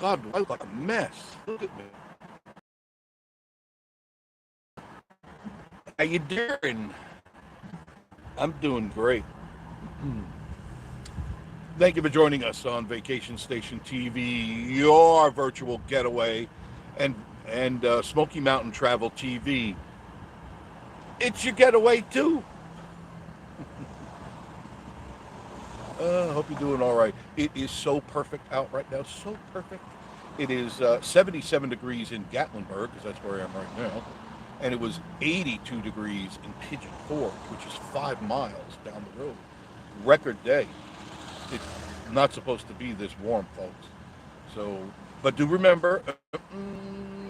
God, I look like a mess. Look at me. How you doing? I'm doing great. Thank you for joining us on Vacation Station TV, your virtual getaway, and Smoky Mountain Travel TV. It's your getaway too. I hope you're doing all right. It is so perfect out right now. So perfect. It is 77 degrees in Gatlinburg, because that's where I am right now. And it was 82 degrees in Pigeon Forge, which is 5 miles down the road. Record day. It's not supposed to be this warm, folks. So, but do remember,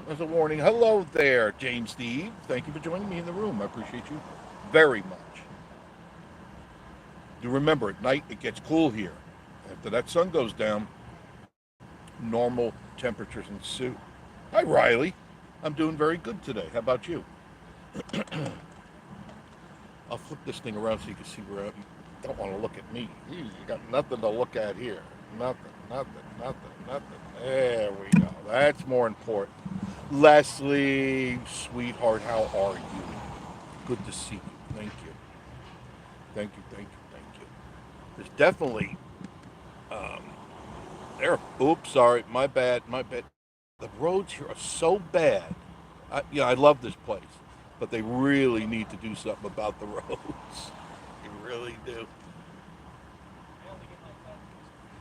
as a warning, hello there, James Steve. Thank you for joining me in the room. I appreciate you very much. Do remember, at night it gets cool here. After that sun goes down, normal temperatures ensue. Hi, Riley. I'm doing very good today. How about you? I'll flip this thing around so you can see where you don't want to look at me. You got nothing to look at here. Nothing. There we go. That's more important. Leslie, sweetheart, how are you? Good to see you. Thank you. Thank you. There's definitely, oops, sorry, my bad. The roads here are so bad. I love this place, but they really need to do something about the roads. They really do.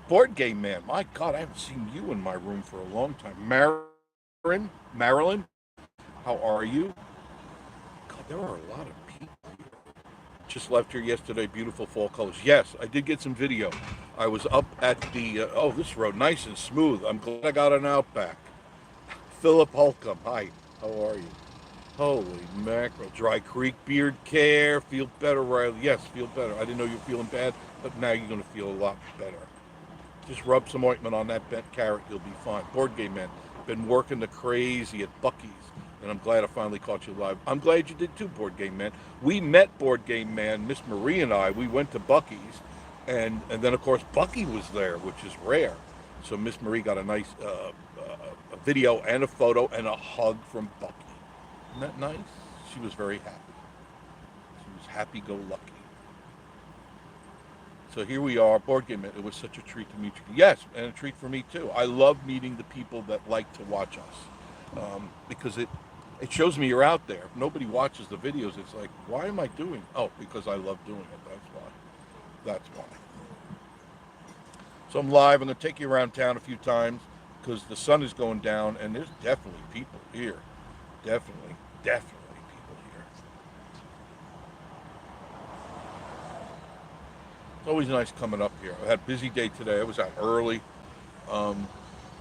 Board Game Man, my God, I haven't seen you in my room for a long time. Marilyn, how are you? God, there are a lot of people here. Just left here yesterday, beautiful fall colors. Yes, I did get some video. I was up at the, this road, nice and smooth. I'm glad I got an Outback. Philip Holcomb, hi, how are you? Holy mackerel. Dry Creek Beard Care, feel better, Riley? Yes, feel better. I didn't know you were feeling bad, but now you're going to feel a lot better. Just rub some ointment on that bent carrot, you'll be fine. Board Game Man, been working the crazy at Buc-ee's, and I'm glad I finally caught you live. I'm glad you did too, Board Game Man. We met Board Game Man, Miss Marie and I. We went to Buc-ee's, and then of course Bucky was there, which is rare. So Miss Marie got a nice a video and a photo and a hug from Bucky. Isn't that nice? She was very happy. She was happy-go-lucky. So here we are, Board Game Man. It was such a treat to meet you. Yes, and a treat for me too. I love meeting the people that like to watch us, because it shows me you're out there. If nobody watches the videos, it's like, why am I doing it? Oh, because I love doing it. That's why. So I'm live. I'm going to take you around town a few times because the sun is going down, and there's definitely people here. Definitely people here. It's always nice coming up here. I had a busy day today. I was out early.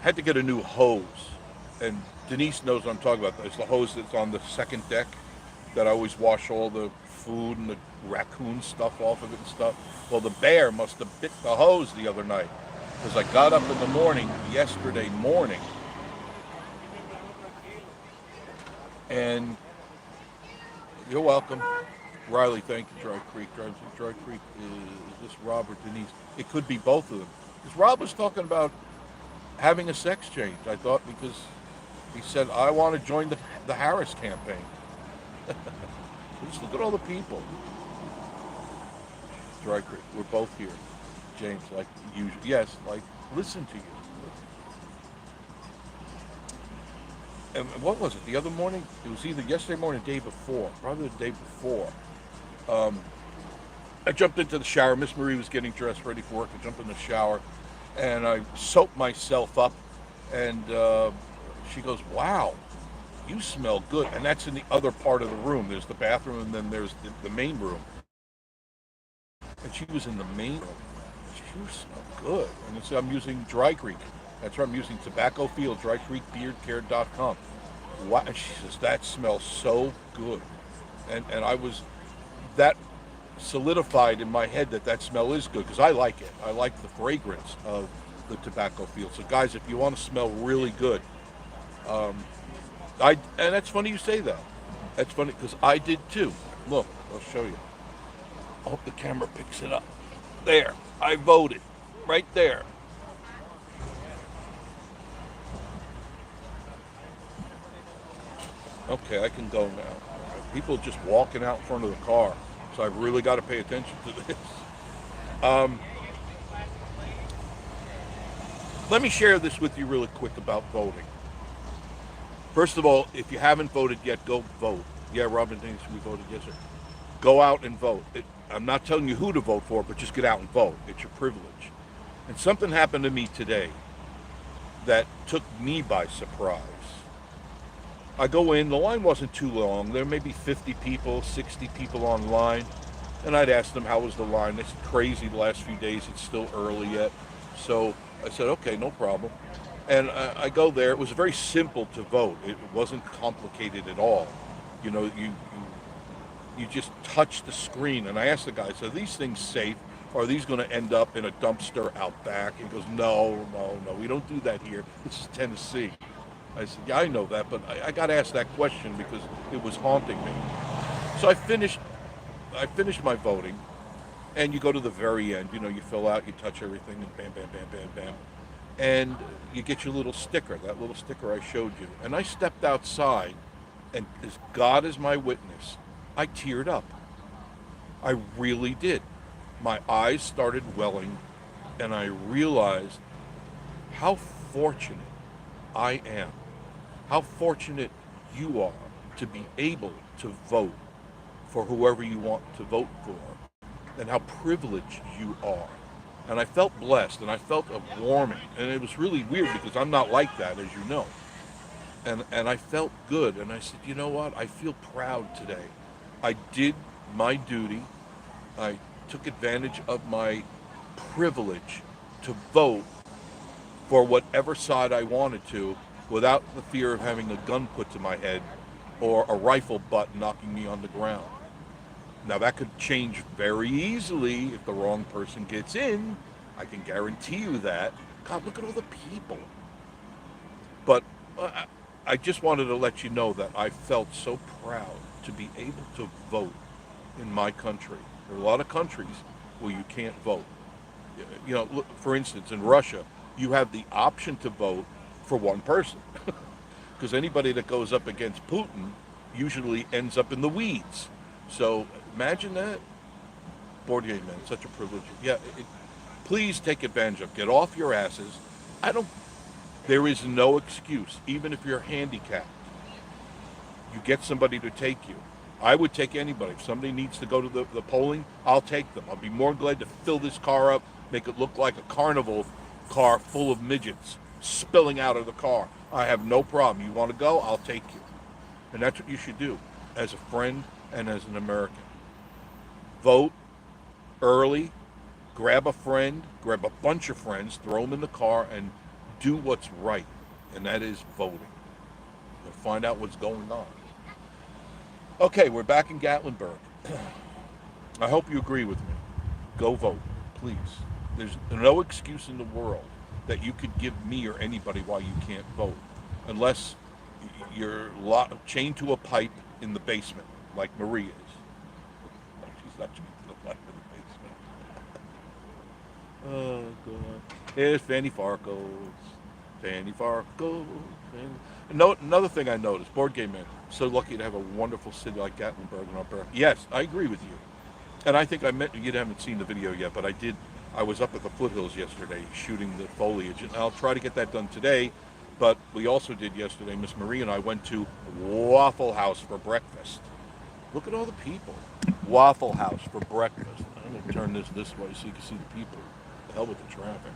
Had to get a new hose, and Denise knows what I'm talking about. It's the hose that's on the second deck that I always wash all the food and the raccoon stuff off of it and stuff. Well, the bear must have bit the hose the other night because I got up in the morning, yesterday morning, and you're welcome. Riley, thank you, Dry Creek. Dry Creek, is this Rob or Denise? It could be both of them. Because Rob was talking about having a sex change, I thought, because he said, I want to join the Harris campaign. Just look at all the people. Dry Creek, we're both here. James, like usual. Yes, like, listen to you. And what was it, the other morning? It was either yesterday morning or the day before, probably the day before. I jumped into the shower. Miss Marie was getting dressed, ready for work. I jumped in the shower, and I soaped myself up, and she goes, wow, you smell good. And that's in the other part of the room. There's the bathroom, and then there's the main room. And she was in the main room. You smell good. And so I'm using Dry Creek. That's right, I'm using Tobacco Field, drycreekbeardcare.com. Wow. And she says, that smells so good. And I was that solidified in my head that smell is good, because I like it. I like the fragrance of the Tobacco Field. So guys, if you want to smell really good, and that's funny you say that. That's funny because I did too. Look, I'll show you. I hope the camera picks it up. There, I voted right there. Okay, I can go now. People just walking out in front of the car, so I've really got to pay attention to this. Um, Let me share this with you really quick about voting. First of all, if you haven't voted yet, go vote. Yeah, Robin thinks we voted. Yes, sir. Go out and vote. I'm not telling you who to vote for, but just get out and vote. It's your privilege. And something happened to me today that took me by surprise. I go in, the line wasn't too long. There may be 50 people, 60 people online. And I'd ask them, how was the line? It's crazy the last few days. It's still early yet. So I said, okay, no problem. And I go there. It was very simple to vote. It wasn't complicated at all. You know, you just touch the screen. And I asked the guy, so are these things safe? Or are these going to end up in a dumpster out back? He goes, no, we don't do that here. This is Tennessee. I said, yeah, I know that, but I got asked that question because it was haunting me. So I finished my voting, and you go to the very end. You know, you fill out, you touch everything, and bam, bam, bam, bam, bam. And you get your little sticker, that little sticker I showed you. And I stepped outside, and as God is my witness, I teared up. I really did. My eyes started welling, and I realized how fortunate I am, how fortunate you are to be able to vote for whoever you want to vote for, and how privileged you are. And I felt blessed, and I felt a warming, and it was really weird because I'm not like that, as you know. And I felt good, and I said, you know what? I feel proud today. I did my duty. I took advantage of my privilege to vote for whatever side I wanted to without the fear of having a gun put to my head or a rifle butt knocking me on the ground. Now that could change very easily if the wrong person gets in. I can guarantee you that. God, look at all the people. But I just wanted to let you know that I felt so proud to be able to vote in my country. There are a lot of countries where you can't vote. You know, look, for instance, in Russia, you have the option to vote for one person. Because anybody that goes up against Putin usually ends up in the weeds. So imagine that. Board game, man, such a privilege. Yeah, please take advantage of it. Get off your asses. There is no excuse, even if you're handicapped. You get somebody to take you. I would take anybody. If somebody needs to go to the polling, I'll take them. I'll be more glad to fill this car up, make it look like a carnival car full of midgets spilling out of the car. I have no problem. You want to go? I'll take you. And that's what you should do as a friend and as an American. Vote early, grab a friend, grab a bunch of friends, throw them in the car, and do what's right. And that is voting. You'll find out what's going on. Okay, we're back in Gatlinburg. I hope you agree with me. Go vote, please. There's no excuse in the world that you could give me or anybody why you can't vote, unless you're chained to a pipe in the basement, like Marie is. No, she's not chained to the pipe in the basement. Oh, God. Here's Fanny Farkles. Fanny Farkles. Another thing I noticed, board game man, so lucky to have a wonderful city like Gatlinburg in Alberta. Yes, I agree with you. And I think you haven't seen the video yet, but I did. I was up at the foothills yesterday shooting the foliage, and I'll try to get that done today. But we also did yesterday, Miss Marie and I went to Waffle House for breakfast. Look at all the people. Waffle House for breakfast. I'm going to turn this way so you can see the people. The hell with the traffic.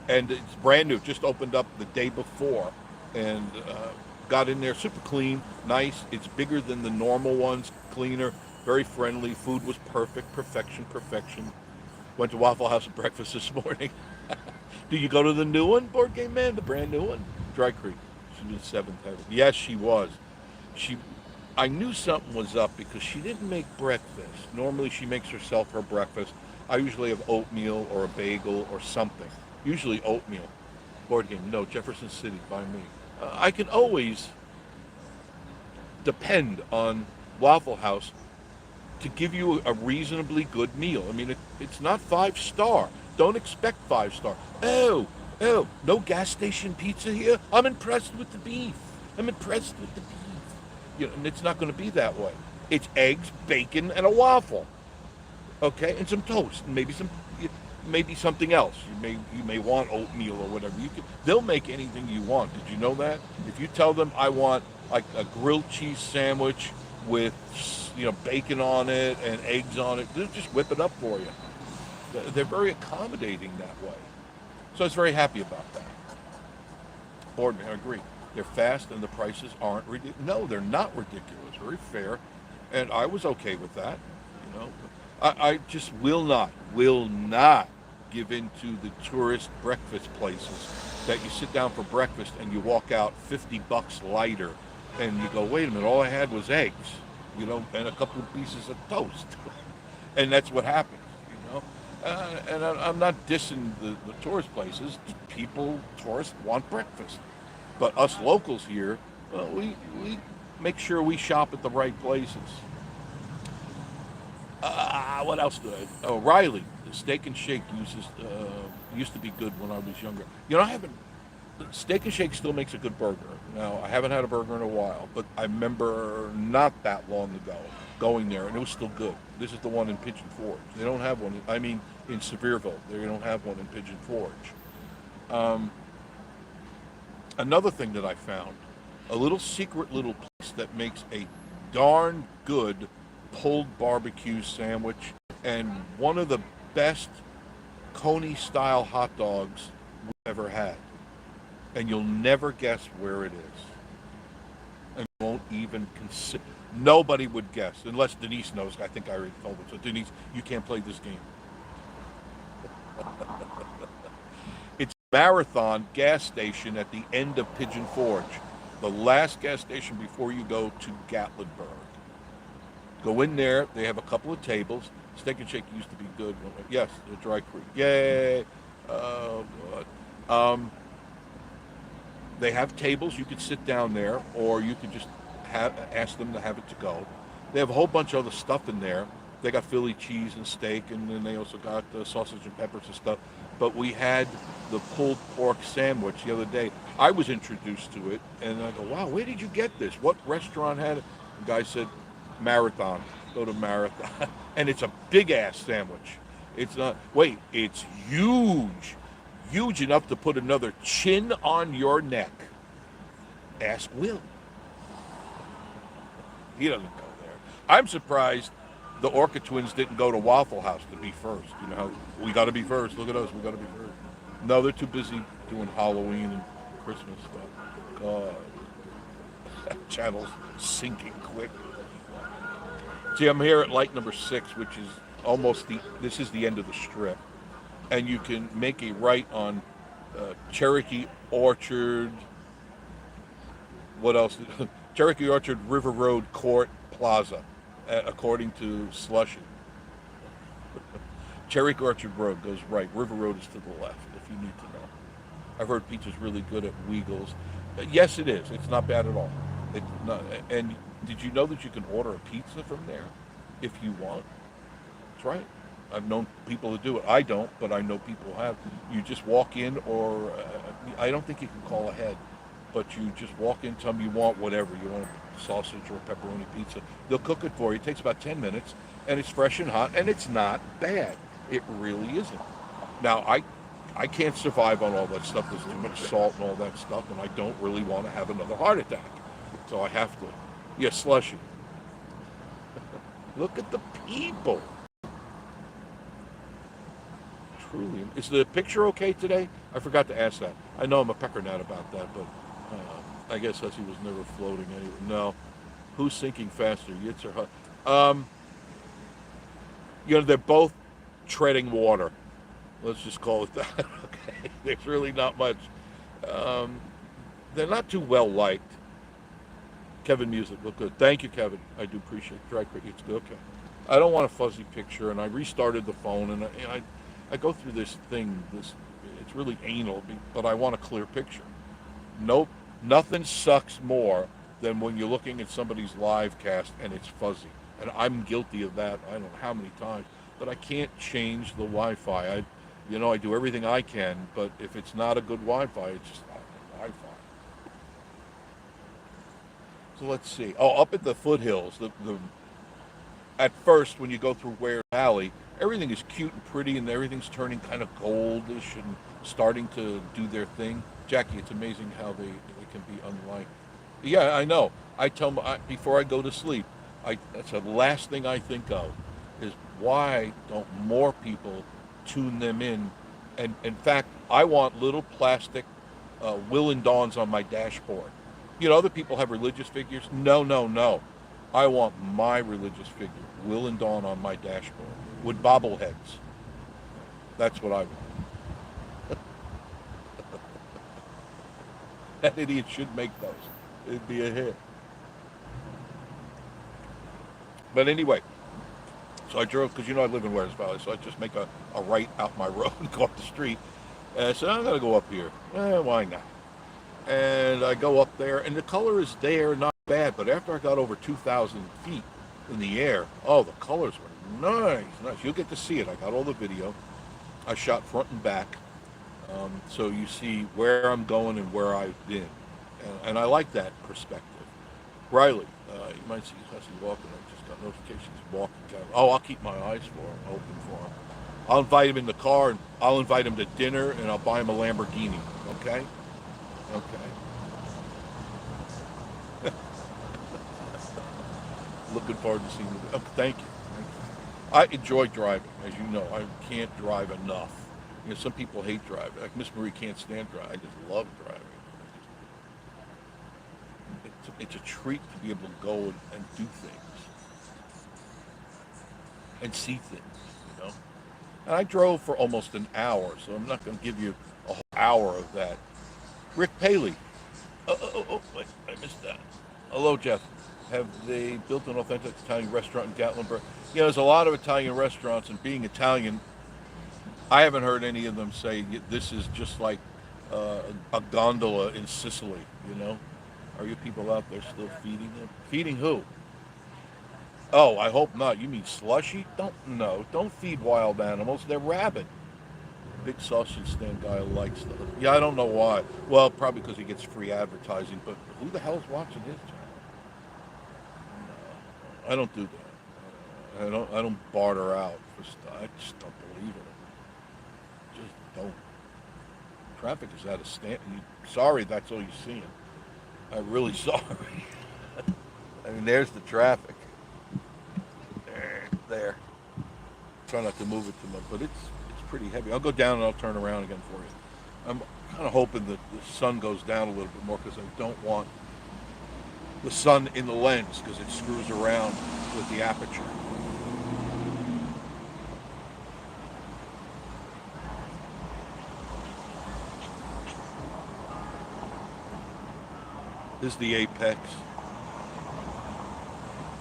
And it's brand new, just opened up the day before, and got in there super clean, nice. It's bigger than the normal ones, cleaner, very friendly. Food was perfect, perfection. Went to Waffle House for breakfast this morning. Did you go to the new one, board game man, the brand new one? Dry Creek. She was seventh heaven. Yes, she was. I knew something was up because she didn't make breakfast. Normally she makes herself her breakfast. I usually have oatmeal or a bagel or something. Usually oatmeal. Board game, no, Jefferson City by me. I can always depend on Waffle House to give you a reasonably good meal. I mean, it's not 5-star. Don't expect 5-star. Oh, no gas station pizza here? I'm impressed with the beef. I'm impressed with the beef. And it's not going to be that way. It's eggs, bacon, and a waffle. Okay, and some toast, and maybe something else. You may want oatmeal or whatever. They'll make anything you want. Did you know that? If you tell them I want like a grilled cheese sandwich with bacon on it and eggs on it, they'll just whip it up for you. They're very accommodating that way. So I was very happy about that. Board me, I agree. They're fast and the prices aren't ridiculous. No, they're not ridiculous. Very fair, and I was okay with that. You know, I just will not give in to the tourist breakfast places that you sit down for breakfast and you walk out $50 lighter, and you go, wait a minute, all I had was eggs, and a couple of pieces of toast, and that's what happens. And I'm not dissing the tourist places. Tourists want breakfast. But us locals here, we make sure we shop at the right places. What else do I? Oh, Riley, the Steak and Shake used to be good when I was younger. Steak and Shake still makes a good burger. Now, I haven't had a burger in a while, but I remember not that long ago going there, and it was still good. This is the one in Pigeon Forge. They don't have one, in Sevierville. They don't have one in Pigeon Forge. Another thing that I found, a little secret little place that makes a darn good pulled barbecue sandwich and one of the best Coney-style hot dogs we've ever had. And you'll never guess where it is. And won't even consider. Nobody would guess, unless Denise knows. I think I already told her. So Denise, you can't play this game. It's Marathon gas station at the end of Pigeon Forge. The last gas station before you go to Gatlinburg. Go in there. They have a couple of tables. Steak and Shake used to be good. Yes, the Dry Creek. Yay. Oh, God. They have tables. You could sit down there, or you could just ask them to have it to go. They have a whole bunch of other stuff in there. They got Philly cheese and steak, and then they also got sausage and peppers and stuff. But we had the pulled pork sandwich the other day. I was introduced to it, and I go, wow, where did you get this? What restaurant had it? The guy said, Marathon. Go to Marathon. And it's a big-ass sandwich. It's not, it's huge. Huge enough to put another chin on your neck. Ask Will. He doesn't go there. I'm surprised the Orca twins didn't go to Waffle House to be first. We got to be first. Look at us. We got to be first. No, they're too busy doing Halloween and Christmas stuff. God. That channel's sinking quick. See, I'm here at light number 6, which is this is the end of the strip. And you can make a right on Cherokee Orchard. What else? Cherokee Orchard River Road Court Plaza, according to Slushy. Cherokee Orchard Road goes right. River Road is to the left, if you need to know. I've heard pizza's really good at Weagle's. Yes, it is. It's not bad at all. It's not. And did you know that you can order a pizza from there if you want? That's right. I've known people to do it. I don't, but I know people have. You just walk in, or I don't think you can call ahead, but you just walk in, tell them you want whatever. You want a sausage or a pepperoni pizza. They'll cook it for you. It takes about 10 minutes, and it's fresh and hot, and it's not bad. It really isn't. Now, I can't survive on all that stuff. There's too much salt and all that stuff, and I don't really want to have another heart attack. So I have to. Yeah, Slushy. Look at the people. Truly. Is the picture okay today? I forgot to ask that. I know I'm a peckernat about that, but I guess as he was never floating anyway. No. Who's sinking faster, Yitz or Hut? They're both treading water. Let's just call it that. Okay. There's really not much. They're not too well liked. Kevin Music, look good. Thank you, Kevin. I do appreciate it. It's good. Okay. I don't want a fuzzy picture, and I restarted the phone, and I go through this thing. It's really anal, but I want a clear picture. Nope. Nothing sucks more than when you're looking at somebody's live cast and it's fuzzy. And I'm guilty of that. I don't know how many times, but I can't change the Wi-Fi. I do everything I can, but if it's not a good Wi-Fi, it's just not a Wi-Fi. So let's see. Oh, up at the foothills, the at first when you go through Ware Valley, everything is cute and pretty, and everything's turning kind of goldish and starting to do their thing. Jackie, it's amazing how they can be unlike. Yeah, I know. I tell before I go to sleep, that's the last thing I think of is why don't more people tune them in? And in fact, I want little plastic Will and Dawns on my dashboard. You know, other people have religious figures. No, no, no. I want my religious figure, Will and Dawn, on my dashboard with bobbleheads. That's what I want. That idiot should make those. It'd be a hit. But anyway, so I drove, because you know I live in Wares Valley, so I just make a right out my road and go up the street. And I said, I'm going to go up here. Why not? And I go up there, and the color is there, not bad. But after I got over 2,000 feet in the air, oh, the colors were nice, nice. You'll get to see it. I got all the video. I shot front and back, so you see where I'm going and where I've been. And I like that perspective. Riley, you might see Hussey walking. I just got notifications walking. Oh, I'll keep my eyes for him, open for him. I'll invite him in the car, and I'll invite him to dinner, and I'll buy him a Lamborghini. Okay? Okay. Looking forward to seeing you. Oh, thank you. Thank you. I enjoy driving, as you know. I can't drive enough. You know, some people hate driving. Like Miss Marie can't stand driving. I just love driving. It's a treat to be able to go and do things and see things, you know. And I drove for almost an hour, so I'm not going to give you a whole hour of that. Rick Paley. Oh, wait, I missed that. Hello, Jeff. Have they built an authentic Italian restaurant in Gatlinburg? Yeah, there's a lot of Italian restaurants, and being Italian, I haven't heard any of them say this is just like a gondola in Sicily, you know? Are you people out there still feeding them? Feeding who? Oh, I hope not. You mean slushy? Don't feed wild animals. They're rabid. Big sausage stand guy likes those. Yeah, I don't know why. Well, probably because he gets free advertising, but who the hell's watching his channel? No, I don't do that. I don't barter out for stuff. I just don't believe in it. Just don't. Traffic is at a stand. Sorry, that's all you're seeing. I'm really sorry. I mean, there's the traffic. There. Try not to move it too much, but it's pretty heavy. I'll go down and I'll turn around again for you. I'm kind of hoping that the sun goes down a little bit more because I don't want the sun in the lens because it screws around with the aperture. This is the Apex.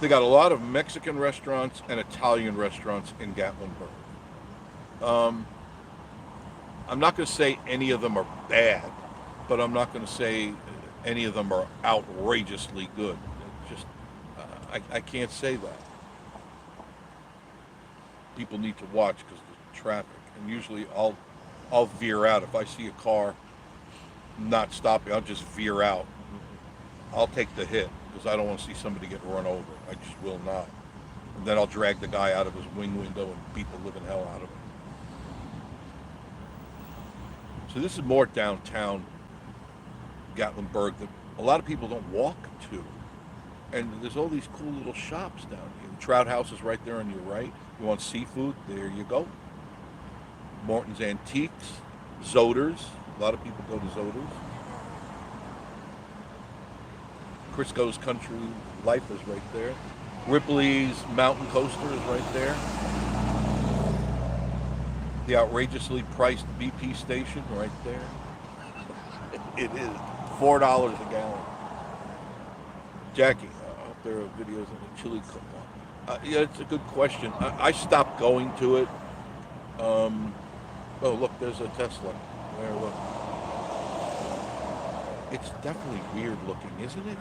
They got a lot of Mexican restaurants and Italian restaurants in Gatlinburg. I'm not going to say any of them are bad, but I'm not going to say any of them are outrageously good. Just, I can't say that. People need to watch because of the traffic, and usually I'll veer out if I see a car not stopping. I'll just veer out. I'll take the hit because I don't want to see somebody get run over. I just will not. And then I'll drag the guy out of his wing window and beat the living hell out of him. So this is more downtown Gatlinburg that a lot of people don't walk to. And there's all these cool little shops down here. The Trout House is right there on your right. You want seafood? There you go. Morton's Antiques, Zoder's. A lot of people go to Zoder's. Crisco's Country Life is right there. Ripley's Mountain Coaster is right there. The outrageously priced BP station right there. It is $4 a gallon. Jackie, up there are videos of the chili cook-off. Yeah, it's a good question. I stopped going to it. Oh, look, there's a Tesla. There, look. It's definitely weird looking, isn't it?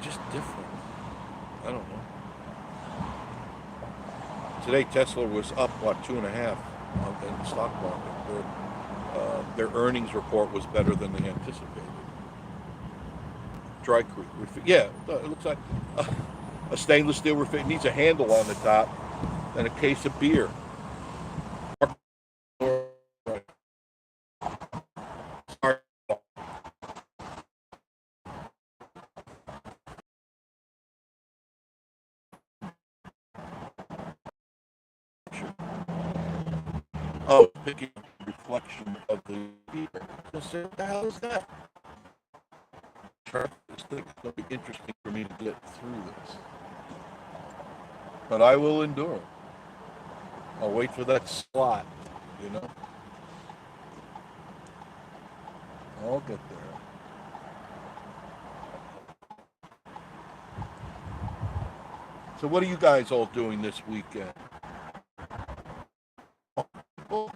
Just different. I don't know. Today Tesla was up, 2.5 in the stock market. Their earnings report was better than they anticipated. dry yeah, it looks like a stainless steel refrigerator. It needs a handle on the top and a case of beer. Oh, picking up the reflection of the beer. What the hell is that? This thing is going to be interesting for me to get through this. But I will endure it. I'll wait for that slot, you know? I'll get there. So what are you guys all doing this weekend? All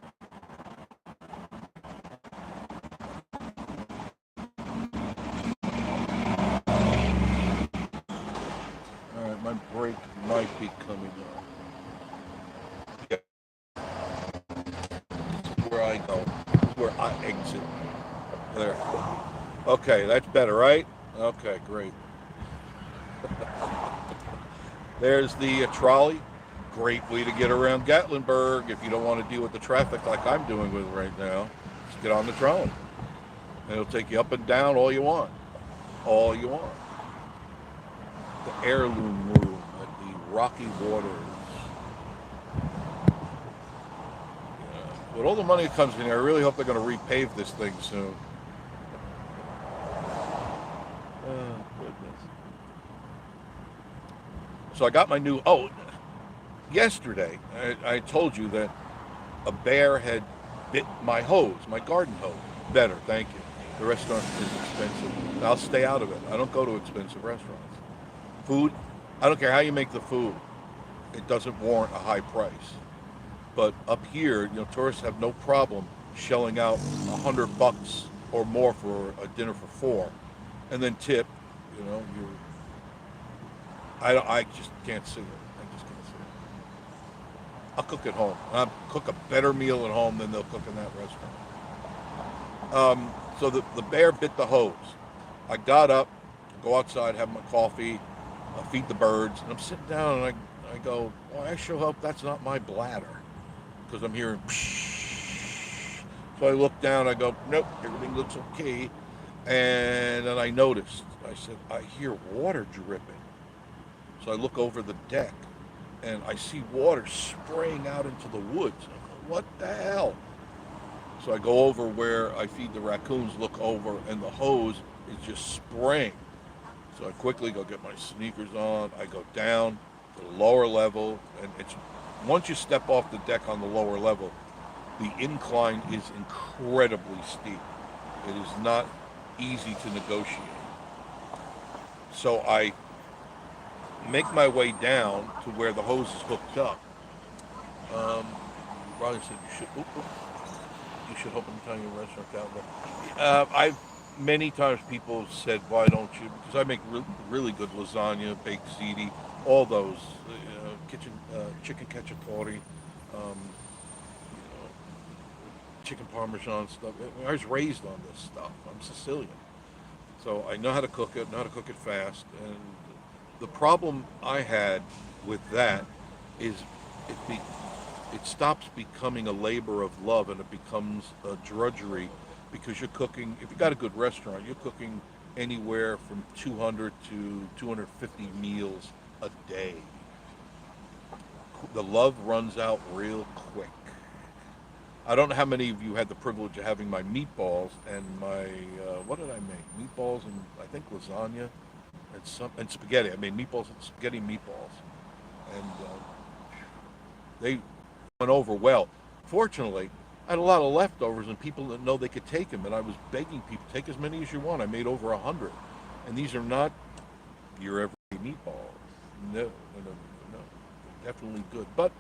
right, my break might be coming up. Yeah. This is where I go. This is where I exit. There. Okay, that's better, right? Okay, great. There's the trolley. Great way to get around Gatlinburg if you don't want to deal with the traffic like I'm doing with right now. Just get on the trolley. And it'll take you up and down all you want. All you want. The heirloom room at the Rocky Waters. Yeah. With all the money that comes in here, I really hope they're going to repave this thing soon. Oh, goodness. So I got my new... Oh, yesterday, I told you that a bear had bit my hose, my garden hose. Better, thank you. The restaurant is expensive. I'll stay out of it. I don't go to expensive restaurants. Food, I don't care how you make the food. It doesn't warrant a high price. But up here, tourists have no problem shelling out $100 or more for a dinner for four, and then tip. I just can't see it. I just can't see it. I'll cook at home. I'll cook a better meal at home than they'll cook in that restaurant. So the bear bit the hose. I got up, go outside, have my coffee, feed the birds, and I'm sitting down and I go, well, I sure hope that's not my bladder, because I'm hearing pshh. So I look down, I go, nope, everything looks okay. And then I noticed, I said, I hear water dripping. So I look over the deck and I see water spraying out into the woods. I go, what the hell? So I go over where I feed the raccoons, look over, and the hose is just spraying. So I quickly go get my sneakers on. I go down to the lower level, and once you step off the deck on the lower level, the incline is incredibly steep. It is not easy to negotiate. So I make my way down to where the hose is hooked up. Ronnie said you should open an Italian restaurant down there. I've many times people have said, why don't you? Because I make really good lasagna, baked ziti, all those, chicken cacciatore, chicken parmesan stuff. I was raised on this stuff. I'm Sicilian. So I know how to cook it, know how to cook it fast. And the problem I had with that is it stops becoming a labor of love and it becomes a drudgery, because you're cooking, if you got a good restaurant, you're cooking anywhere from 200 to 250 meals a day. The love runs out real quick. I don't know how many of you had the privilege of having my meatballs and my, what did I make? Meatballs and I think lasagna and spaghetti. I made meatballs and spaghetti meatballs. And they went over well. Fortunately, I had a lot of leftovers and people that know they could take them. And I was begging people, take as many as you want. I made over 100. And these are not your everyday meatballs. No. Definitely good. But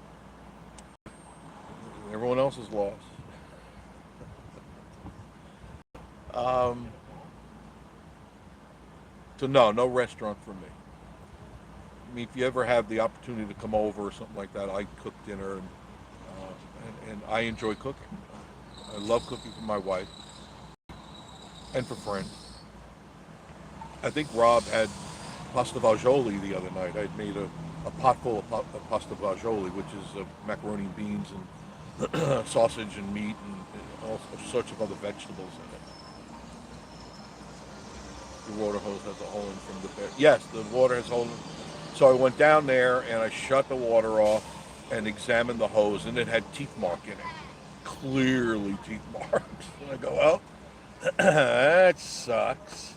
everyone else is lost. So no restaurant for me. I mean, if you ever have the opportunity to come over or something like that, I cook dinner and I enjoy cooking. I love cooking for my wife and for friends. I think Rob had pasta fagioli the other night. I'd made a pot full of pasta fagioli, which is macaroni and beans and sausage and meat and all sorts of other vegetables in it. The water hose has a hole in from the bed. Yes, the water has a hole in. So I went down there and I shut the water off and examined the hose, and it had teeth mark in it. Clearly teeth marks. And I go, well, that sucks.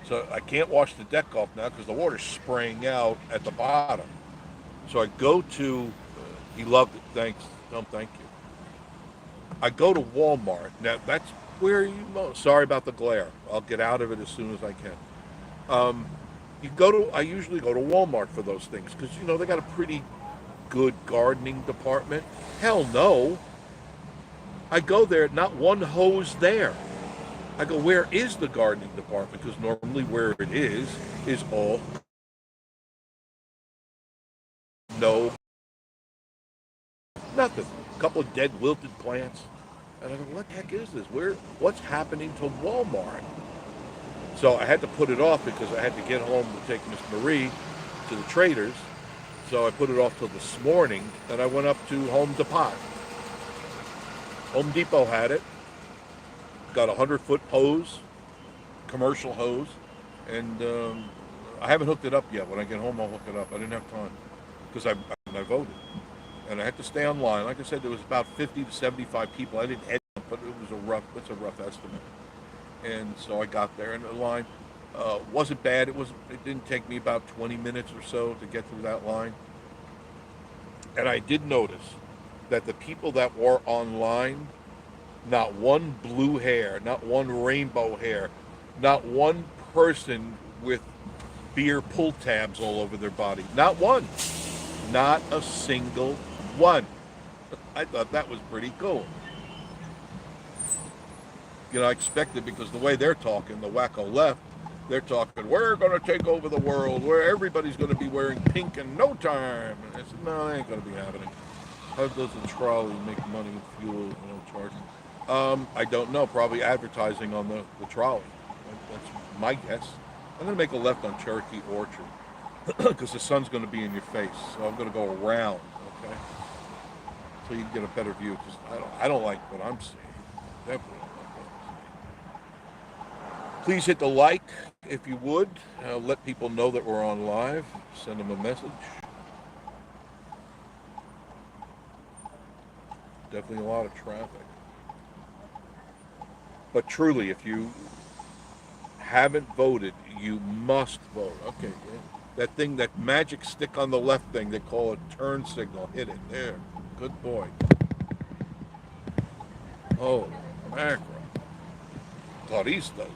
So I can't wash the deck off now because the water's spraying out at the bottom. So I go to, he loved it, thanks, thank you. I go to Walmart. Now that's where sorry about the glare. I'll get out of it as soon as I can. I usually go to Walmart for those things because, they got a pretty good gardening department. Hell no. I go there, not one hose there. I go, where is the gardening department? Because normally where it is all no, nothing. A couple of dead wilted plants. And I go, what the heck is this? What's happening to Walmart? So I had to put it off because I had to get home to take Miss Marie to the Traders. So I put it off till this morning, and I went up to Home Depot. Home Depot had it. Got a 100-foot hose, commercial hose, and I haven't hooked it up yet. When I get home, I'll hook it up. I didn't have time because I voted, and I had to stay online. Like I said, there was about 50 to 75 people. I didn't edit them, but it's a rough estimate. And so I got there, and the line wasn't bad. It didn't take me about 20 minutes or so to get through that line. And I did notice that the people that were online, not one blue hair, not one rainbow hair, not one person with beer pull tabs all over their body. Not one. Not a single one. I thought that was pretty cool. I expected, because the way they're talking, the wacko left, they're talking, we're going to take over the world, where everybody's going to be wearing pink in no time. And I said, no, that ain't going to be happening. How does the trolley make money with fuel, charging? I don't know. Probably advertising on the trolley. That's my guess. I'm going to make a left on Cherokee Orchard because the sun's going to be in your face. So I'm going to go around, okay? So you can get a better view, because I don't like what I'm seeing. Definitely don't like what I'm seeing. Please hit the like if you would. Let people know that we're on live. Send them a message. Definitely a lot of traffic. But truly, if you haven't voted, you must vote. Okay, yeah. That thing, that magic stick on the left thing, they call it turn signal. Hit it. There. Good boy. Oh, mackerel. Claristas.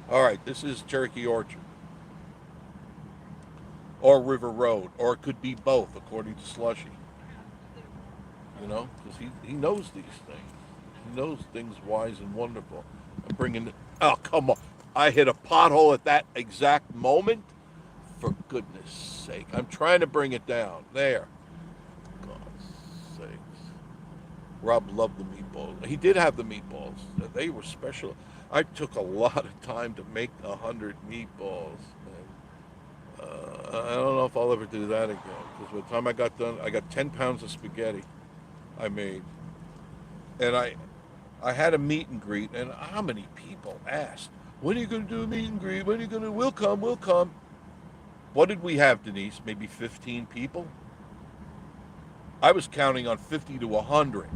All right, this is Cherokee Orchard. Or River Road. Or it could be both, according to Slushy. Because he knows these things. He knows things wise and wonderful. I'm bringing... Oh, come on. I hit a pothole at that exact moment? For goodness sake. I'm trying to bring it down. There. God's sakes. Rob loved the meatballs. He did have the meatballs. They were special. I took a lot of time to make 100 meatballs. And, I don't know if I'll ever do that again. Because by the time I got done, I got 10 pounds of spaghetti I made. And I had a meet and greet, and how many people asked, when are you going to do a meet and greet? When are you going to, we'll come. What did we have, Denise? Maybe 15 people? I was counting on 50 to 100.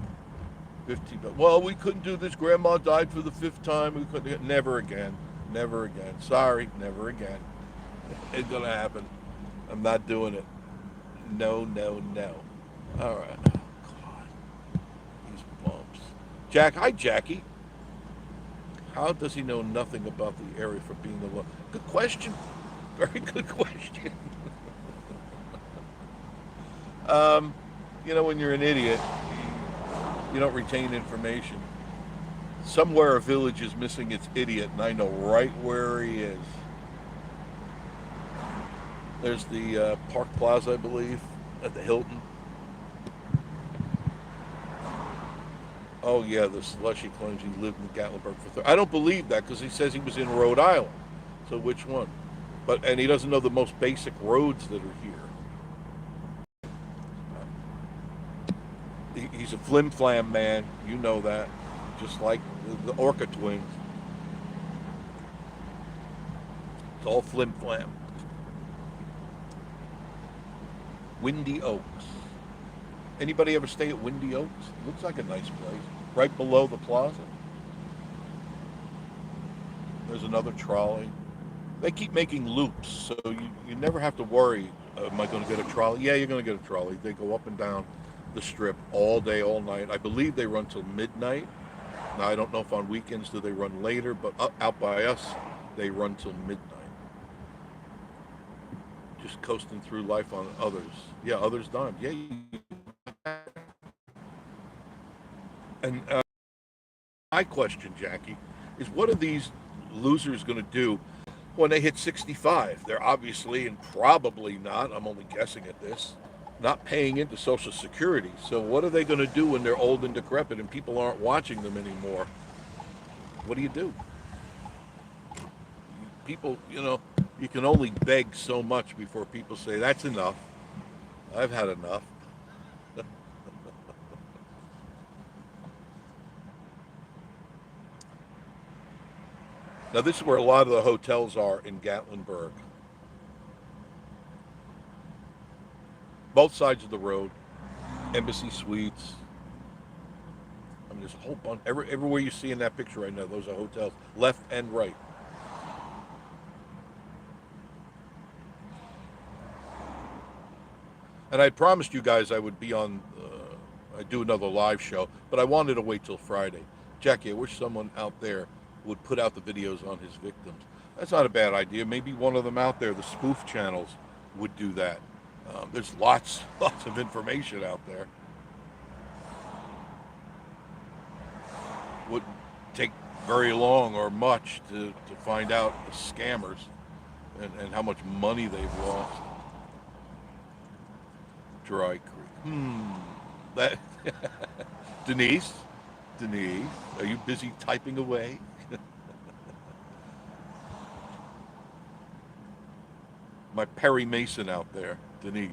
50, well, we couldn't do this. Grandma died for the 5th time. We couldn't. Never again. Never again. Sorry, never again. It's going to happen. I'm not doing it. No. All right. God. These bumps. Jack, hi, Jackie. How does he know nothing about the area for being the one? Good question. Very good question. When you're an idiot, you don't retain information. Somewhere a village is missing its idiot, and I know right where he is. There's the Park Plaza, I believe, at the Hilton. Oh, yeah, the Slushy claims he lived in Gatlinburg for I don't believe that, because he says he was in Rhode Island. So which one? And he doesn't know the most basic roads that are here. He's a flim flam man. You know that. Just like the Orca twins. It's all flim flam. Windy Oaks. Anybody ever stay at Windy Oaks? Looks like a nice place. Right below the plaza. There's another trolley. They keep making loops, so you never have to worry. Am I going to get a trolley? Yeah, you're going to get a trolley. They go up and down the strip all day, all night. I believe they run till midnight. Now, I don't know if on weekends do they run later, but out by us, they run till midnight. Just coasting through life on others. Yeah, others dime. Yeah. And my question, Jackie, is what are these losers going to do when they hit 65? They're obviously and probably not, I'm only guessing at this, not paying into Social Security. So what are they going to do when they're old and decrepit and people aren't watching them anymore? What do you do? People, you can only beg so much before people say, that's enough. I've had enough. Now, this is where a lot of the hotels are in Gatlinburg. Both sides of the road, Embassy Suites. I mean, there's a whole bunch. Everywhere you see in that picture right now, those are hotels, left and right. And I promised you guys I would be on, I'd do another live show, but I wanted to wait till Friday. Jackie, I wish someone out there would put out the videos on his victims. That's not a bad idea. Maybe one of them out there, the spoof channels, would do that. There's lots of information out there. Wouldn't take very long or much to find out the scammers and how much money they've lost. Dry Creek. That Denise, Denise, are you busy typing away? My Perry Mason out there, Denise.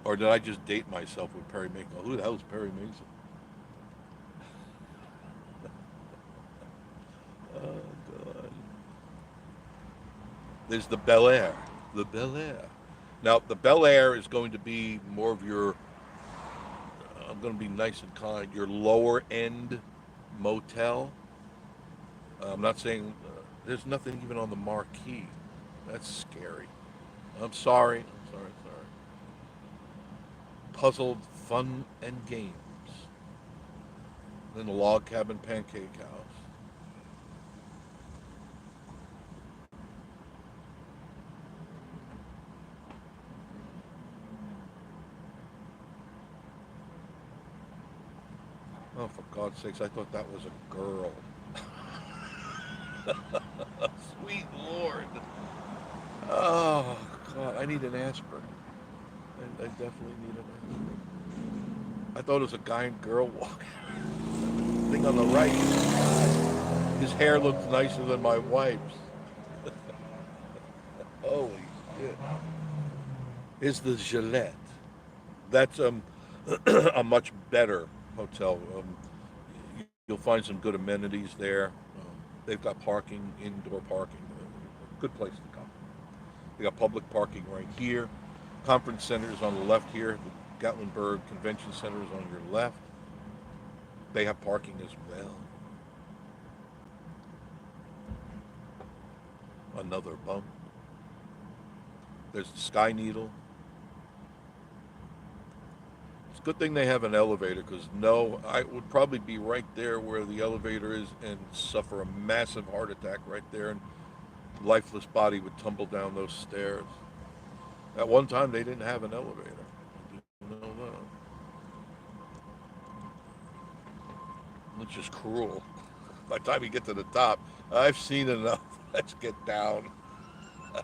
Or did I just date myself with Perry Mason? Oh, who the hell is Perry Mason? Oh, God. There's the Bel Air. The Bel Air. Now, the Bel Air is going to be more of your, I'm going to be nice and kind, your lower end motel. I'm not saying, there's nothing even on the marquee. That's scary. I'm sorry. I'm sorry. Sorry. Puzzled Fun and Games. Then the Log Cabin Pancake House. Oh, for God's sakes, I thought that was a girl. Sweet Lord. Oh, God, I need an aspirin. I definitely need an aspirin. I thought it was a guy and girl walking. Thing on the right. His hair looks nicer than my wife's. Holy shit. Is the Gillette. That's a much better hotel. You'll find some good amenities there. They've got parking, indoor parking. Good place to come. They got public parking right here. Conference center is on the left here. The Gatlinburg Convention Center is on your left. They have parking as well. Another bump. There's the Sky Needle. It's a good thing they have an elevator because no, I would probably be right there where the elevator is and suffer a massive heart attack right there, and lifeless body would tumble down those stairs. At one time, they didn't have an elevator. I didn't know that. It's just cruel. By the time you get to the top, I've seen enough. Let's get down. I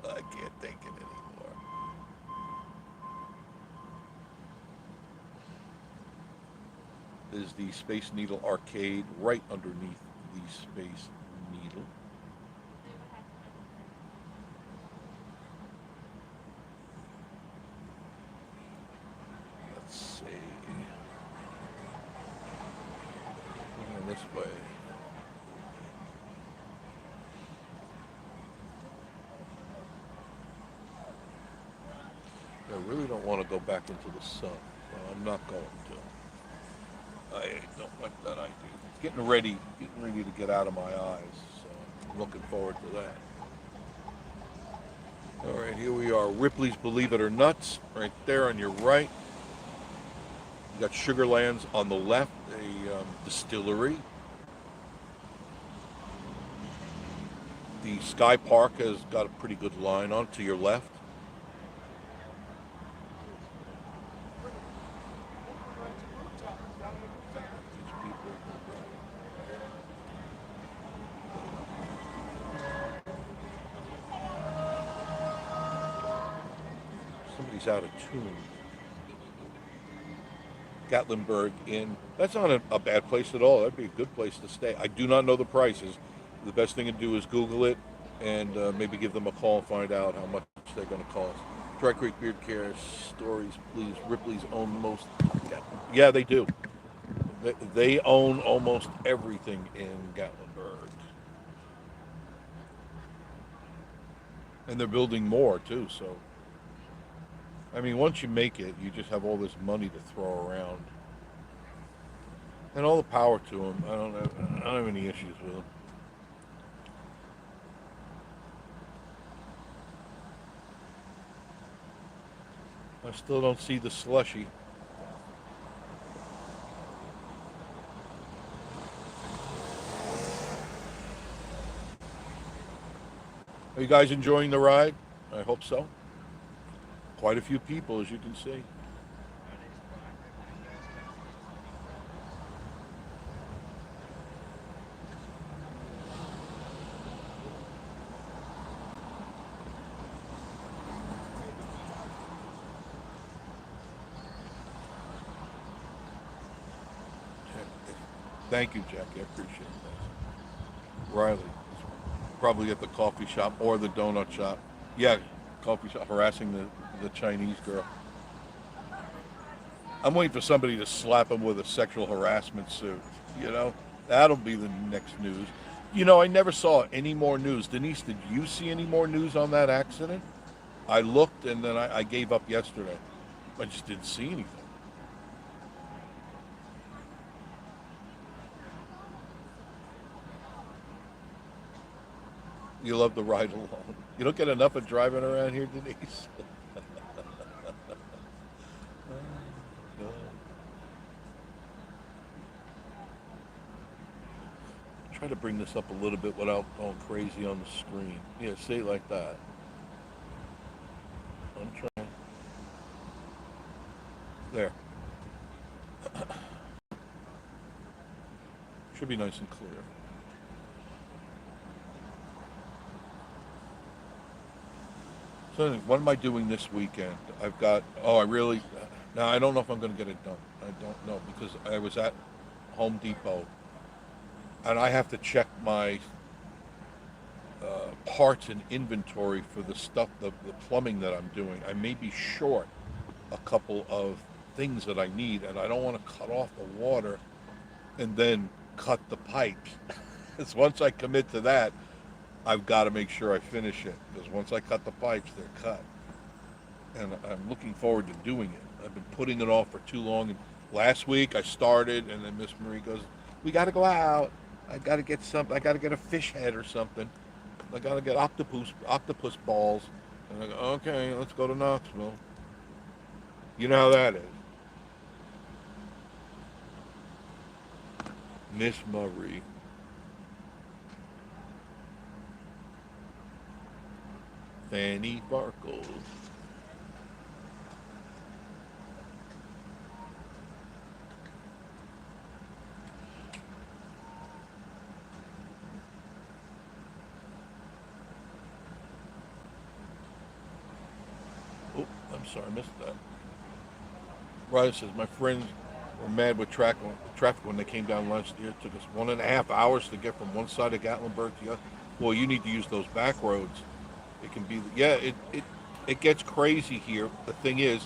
can't take it anymore. There's the Space Needle Arcade right underneath the Space Needle. this way. I really don't want to go back into the sun. Well, I'm not going to. I don't like that idea. It's getting ready to get out of my eyes. So I'm looking forward to that. All right, here we are. Ripley's Believe It or Nuts, right there on your right. You got Sugarlands on the left, a distillery. The Sky Park has got a pretty good line on to your left. Somebody's out of tune. Gatlinburg Inn. That's not a bad place at all. That'd be a good place to stay. I do not know the prices. The best thing to do is Google it and maybe give them a call and find out how much they're going to cost. Dry Creek Beard Care Stories, please. Ripley's own most. Yeah, they do. They own almost everything in Gatlinburg. And they're building more, too, so. I mean, once you make it, you just have all this money to throw around. And all the power to them. I don't have any issues with them. I still don't see the slushy. Are you guys enjoying the ride? I hope so. Quite a few people, as you can see. Thank you, Jackie. I appreciate that. Riley, probably at the coffee shop or the donut shop. Yeah, coffee shop harassing the Chinese girl. I'm waiting for somebody to slap him with a sexual harassment suit. You know, that'll be the next news. You know, I never saw any more news. Denise, did you see any more news on that accident? I looked and then I gave up yesterday. I just didn't see anything. You love the ride along. You don't get enough of driving around here, Denise. Try to bring this up a little bit without going crazy on the screen. Yeah, say it like that. I'm trying. There. Should be nice and clear. So what am I doing this weekend? I've got, now I don't know if I'm going to get it done. I don't know because I was at Home Depot and I have to check my parts and inventory for the stuff, the plumbing that I'm doing. I may be short a couple of things that I need and I don't want to cut off the water and then cut the pipes. Because once I commit to that, I've got to make sure I finish it because once I cut the pipes, they're cut. And I'm looking forward to doing it. I've been putting it off for too long. And last week I started and then Miss Marie goes, we got to go out. I got to get something. I got to get a fish head or something. I got to get octopus balls. And I go, okay, let's go to Knoxville. You know how that is. Miss Marie. Fanny Barkles. Oh, I'm sorry, I missed that. Ryder says, my friends were mad with traffic when they came down last year. It took us 1.5 hours to get from one side of Gatlinburg to the other. Well, you need to use those back roads. It can be, yeah, it gets crazy here. The thing is,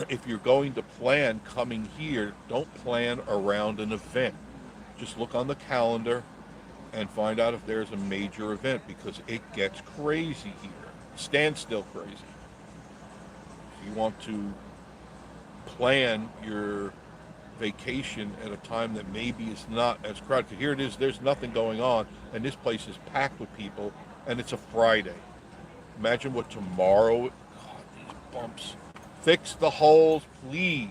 if you're going to plan coming here, don't plan around an event. Just look on the calendar and find out if there's a major event, because it gets crazy here. Standstill crazy. If you want to plan your vacation at a time that maybe is not as crowded. Here it is, there's nothing going on, and this place is packed with people, and it's a Friday. Imagine what tomorrow, God, these bumps. Fix the holes, please.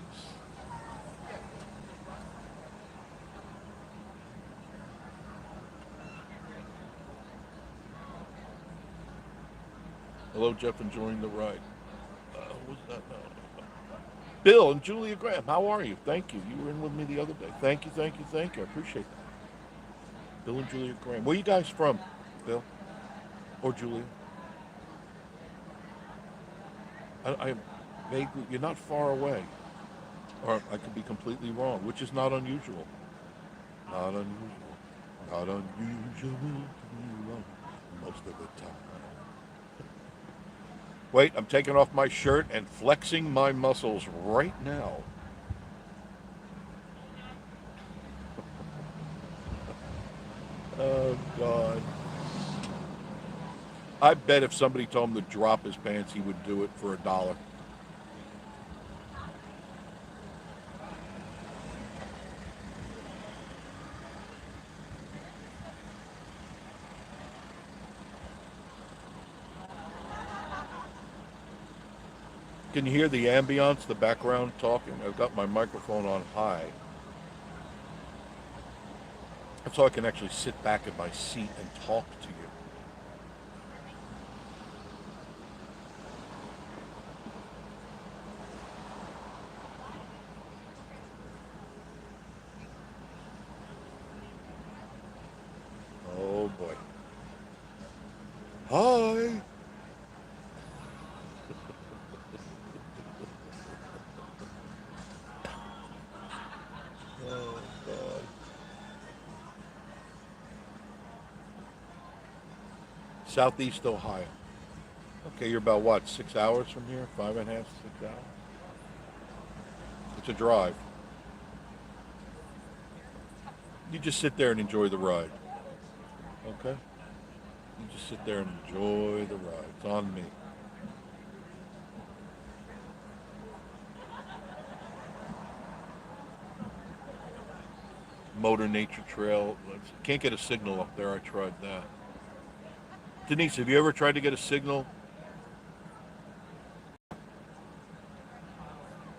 Hello, Jeff, enjoying the ride. What's that now? Bill and Julia Graham, how are you? Thank you. You were in with me the other day. Thank you, thank you, thank you. I appreciate that. Bill and Julia Graham. Where are you guys from, Bill? Or Julia? I vaguely, you're not far away. Or I could be completely wrong, which is not unusual. Not unusual. Not unusual to be wrong most of the time. Wait, I'm taking off my shirt and flexing my muscles right now. Oh, God. I bet if somebody told him to drop his pants, he would do it for $1. Can you hear the ambience, the background talking? I've got my microphone on high. So I can actually sit back in my seat and talk to you. Oh boy. Hi. Oh God. Southeast Ohio. Okay, you're about what, 6 hours from here? 5.5, 6 hours? It's a drive. You just sit there and enjoy the ride. Okay? You just sit there and enjoy the ride. It's on me. Motor Nature Trail. Can't get a signal up there. I tried that. Denise, have you ever tried to get a signal?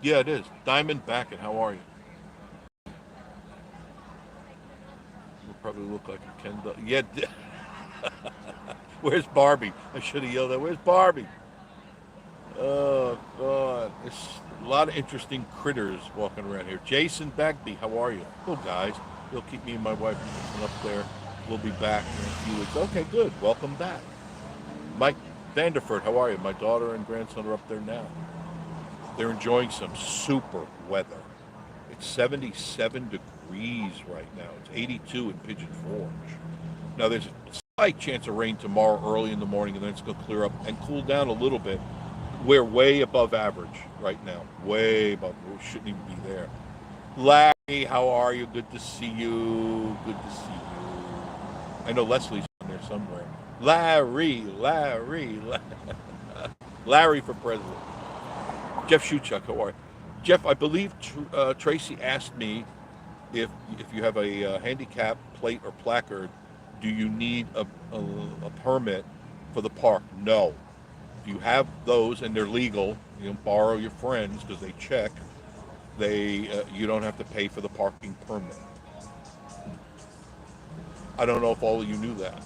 Yeah, it is. Diamond Backett, how are you? You probably look like a Ken doll. Yeah. Where's Barbie? I should have yelled out, where's Barbie? Oh, God. There's a lot of interesting critters walking around here. Jason Bagby, how are you? Oh, guys. You'll keep me and my wife up there. We'll be back in a few weeks. Okay, good. Welcome back. Mike Vanderford, how are you? My daughter and grandson are up there now. They're enjoying some super weather. It's 77 degrees right now. It's 82 in Pigeon Forge. Now, there's a slight chance of rain tomorrow early in the morning, and then it's going to clear up and cool down a little bit. We're way above average right now. Way above. We shouldn't even be there. Larry, how are you? Good to see you. Good to see you. I know Leslie's in there somewhere. Larry for president. Jeff Shuchuk, how are you? Jeff, I believe Tracy asked me if you have a handicap plate or placard, do you need a permit for the park? No. If you have those and they're legal, you don't borrow your friends because they check. You don't have to pay for the parking permit. I don't know if all of you knew that.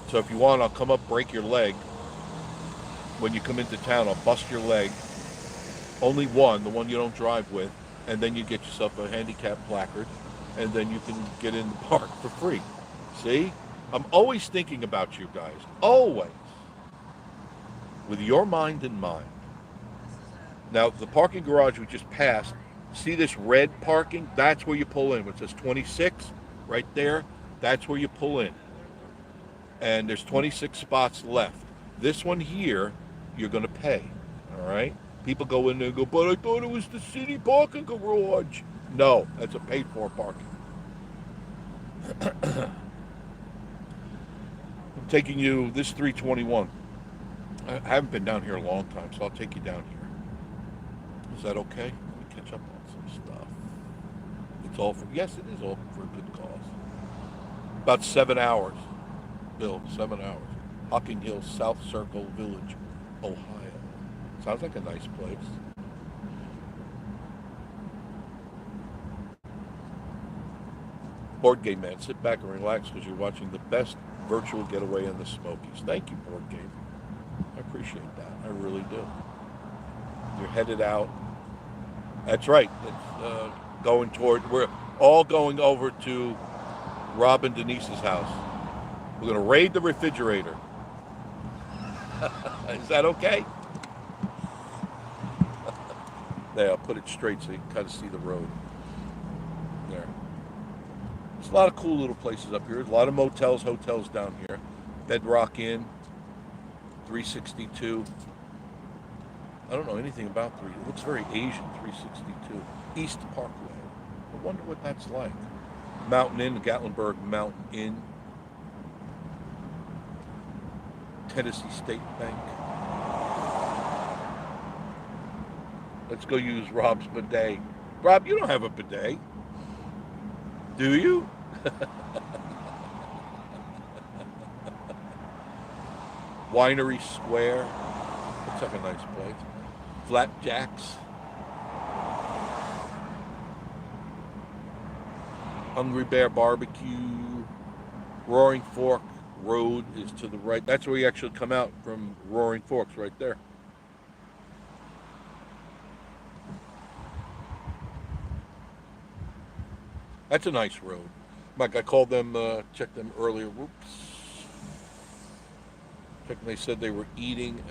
So if you want, I'll come up, break your leg. When you come into town, I'll bust your leg. Only one, the one you don't drive with, and then you get yourself a handicap placard, and then you can get in the park for free. See? I'm always thinking about you guys. Always. With your mind in mind. Now, the parking garage we just passed, see this red parking? That's where you pull in. It says 26 right there. That's where you pull in. And there's 26 spots left. This one here, you're going to pay. All right? People go in there and go, but I thought it was the city parking garage. No, that's a paid for parking. I'm taking you this 321. I haven't been down here a long time, so I'll take you down here. Is that okay? Let me catch up on some stuff. It's all for, yes, it is all for a good cause. About 7 hours, Bill, 7 hours. Hocking Hills, South Circle Village, Ohio. Sounds like a nice place. Board Game Man, sit back and relax because you're watching the best virtual getaway in the Smokies. Thank you, Board Game. I appreciate that. I really do. You're headed out. That's right. It's going toward, we're all going over to Rob and Denise's house. We're going to raid the refrigerator. Is that okay? There, I'll put it straight so you can kind of see the road. There. There's a lot of cool little places up here. A lot of motels, hotels down here. Bedrock Inn, 362. I don't know anything about 3. It looks very Asian, 362. East Parkway. I wonder what that's like. Mountain Inn, the Gatlinburg Mountain Inn. Tennessee State Bank. Let's go use Rob's bidet. Rob, you don't have a bidet. Do you? Winery Square. Looks like a nice place. Flapjacks. Hungry Bear Barbecue. Roaring Fork Road is to the right. That's where you actually come out from Roaring Forks, right there. That's a nice road. Mike, I called them, checked them earlier. Whoops. Checked, and they said they were eating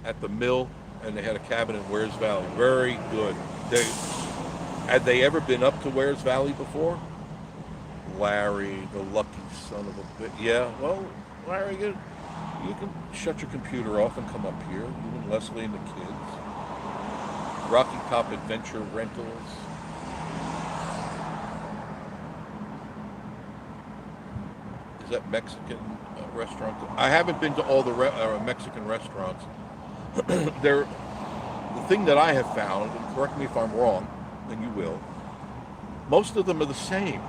at the mill, and they had a cabin in Wares Valley. Very good. Had they ever been up to Wares Valley before? Larry, the lucky son of a bitch. Yeah, well, Larry, you can shut your computer off and come up here. You and Leslie and the kids. Rocky Top Adventure Rentals. Is that Mexican restaurant? I haven't been to all the Mexican restaurants. The thing that I have found, and correct me if I'm wrong, and you will, most of them are the same.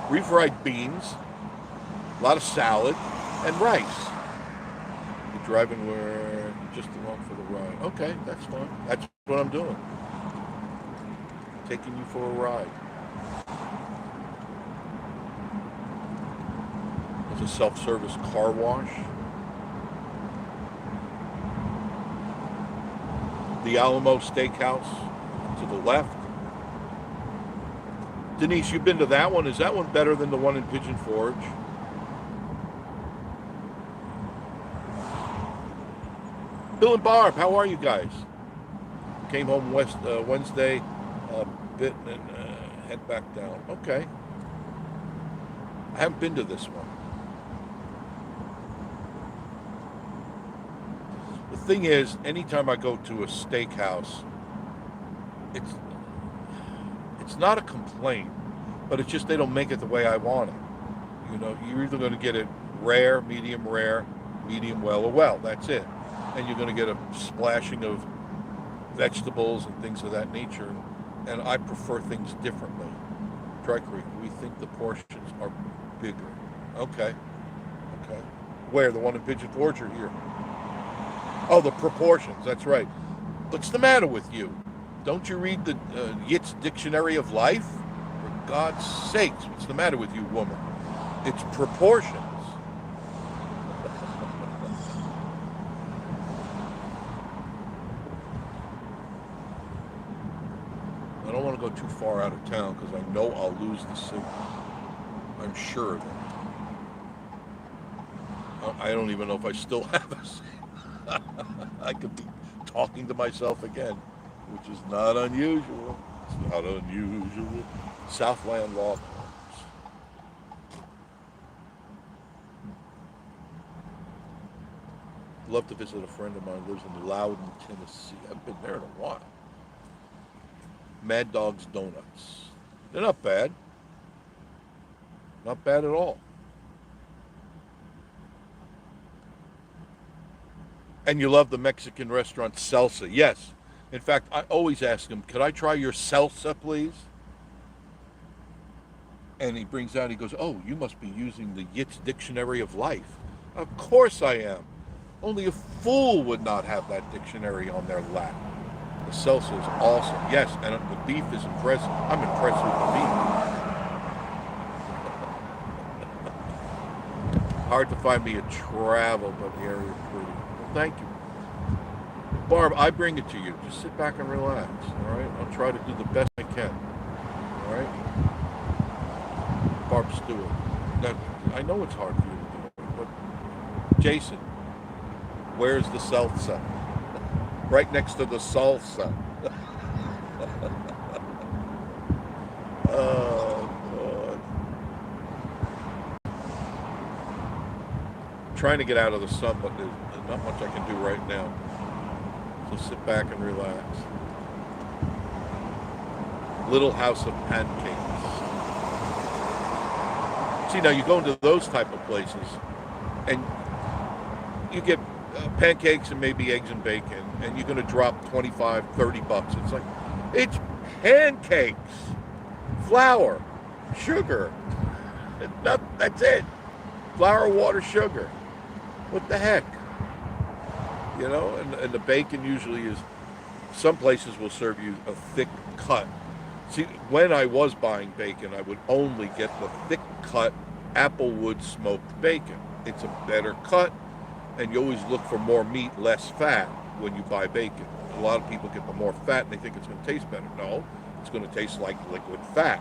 Refried beans, a lot of salad, and rice. You're driving where just along for the ride. Okay, that's fine. That's what I'm doing. Taking you for a ride. There's a self-service car wash. The Alamo Steakhouse to the left. Denise, you've been to that one. Is that one better than the one in Pigeon Forge? Bill and Barb, how are you guys? Came home Wednesday, bit and head back down. Okay. I haven't been to this one. The thing is, anytime I go to a steakhouse, it's not a complaint, but it's just they don't make it the way I want it. You know, you're either going to get it rare, medium well, or well. That's it. And you're going to get a splashing of vegetables and things of that nature. And I prefer things differently. Dry Creek, we think the portions are bigger. Okay. Okay. Where? The one in Pigeon Forge or here? Oh, the proportions. That's right. What's the matter with you? Don't you read the Yitt's Dictionary of Life? For God's sakes, what's the matter with you, woman? It's proportions. I don't want to go too far out of town because I know I'll lose the signal. I'm sure of it. I don't even know if I still have a signal. I could be talking to myself again, which is not unusual. It's not unusual. Southland Law Firms. Love to visit a friend of mine who lives in Loudon, Tennessee. I haven't been there in a while. Mad Dog's Donuts. They're not bad. Not bad at all. And you love the Mexican restaurant Salsa. Yes. In fact, I always ask him, could I try your salsa, please? And he brings out, he goes, oh, you must be using the Yitt's Dictionary of Life. Of course I am. Only a fool would not have that dictionary on their lap. The salsa is awesome. Yes, and the beef is impressive. I'm impressed with the beef. Hard to find me a travel, but the area is pretty. Well, thank you. Barb, I bring it to you. Just sit back and relax, all right? I'll try to do the best I can, all right? Barb Stewart. Now, I know it's hard for you to do it, but Jason, where's the salsa? Right next to the salsa. Oh, God. I'm trying to get out of the sun, but there's not much I can do right now. So sit back and relax. Little House of Pancakes. See, now you go into those type of places, and you get pancakes and maybe eggs and bacon, and you're going to drop 25, 30 bucks. It's like, it's pancakes, flour, sugar. That's it. Flour, water, sugar. What the heck? You know, and the bacon usually is, some places will serve you a thick cut. See, when I was buying bacon, I would only get the thick cut applewood smoked bacon. It's a better cut, and you always look for more meat, less fat when you buy bacon. A lot of people get the more fat and they think it's going to taste better. No, it's going to taste like liquid fat.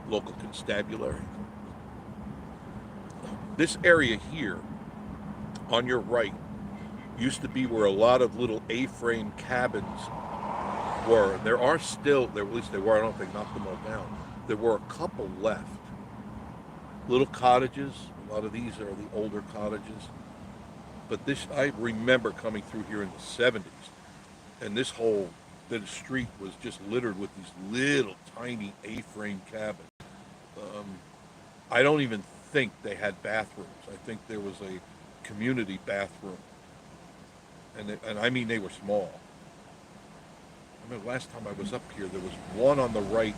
Local constabulary. This area here on your right used to be where a lot of little A-frame cabins were. There are still, there at least they were, I don't think they knocked them all down. There were a couple left. Little cottages, a lot of these are the older cottages. But this, I remember coming through here in the 70s, and this whole street was just littered with these little tiny A-frame cabins. I don't even think they had bathrooms. I think there was a community bathroom. And I mean, they were small. I remember last time I was up here, there was one on the right,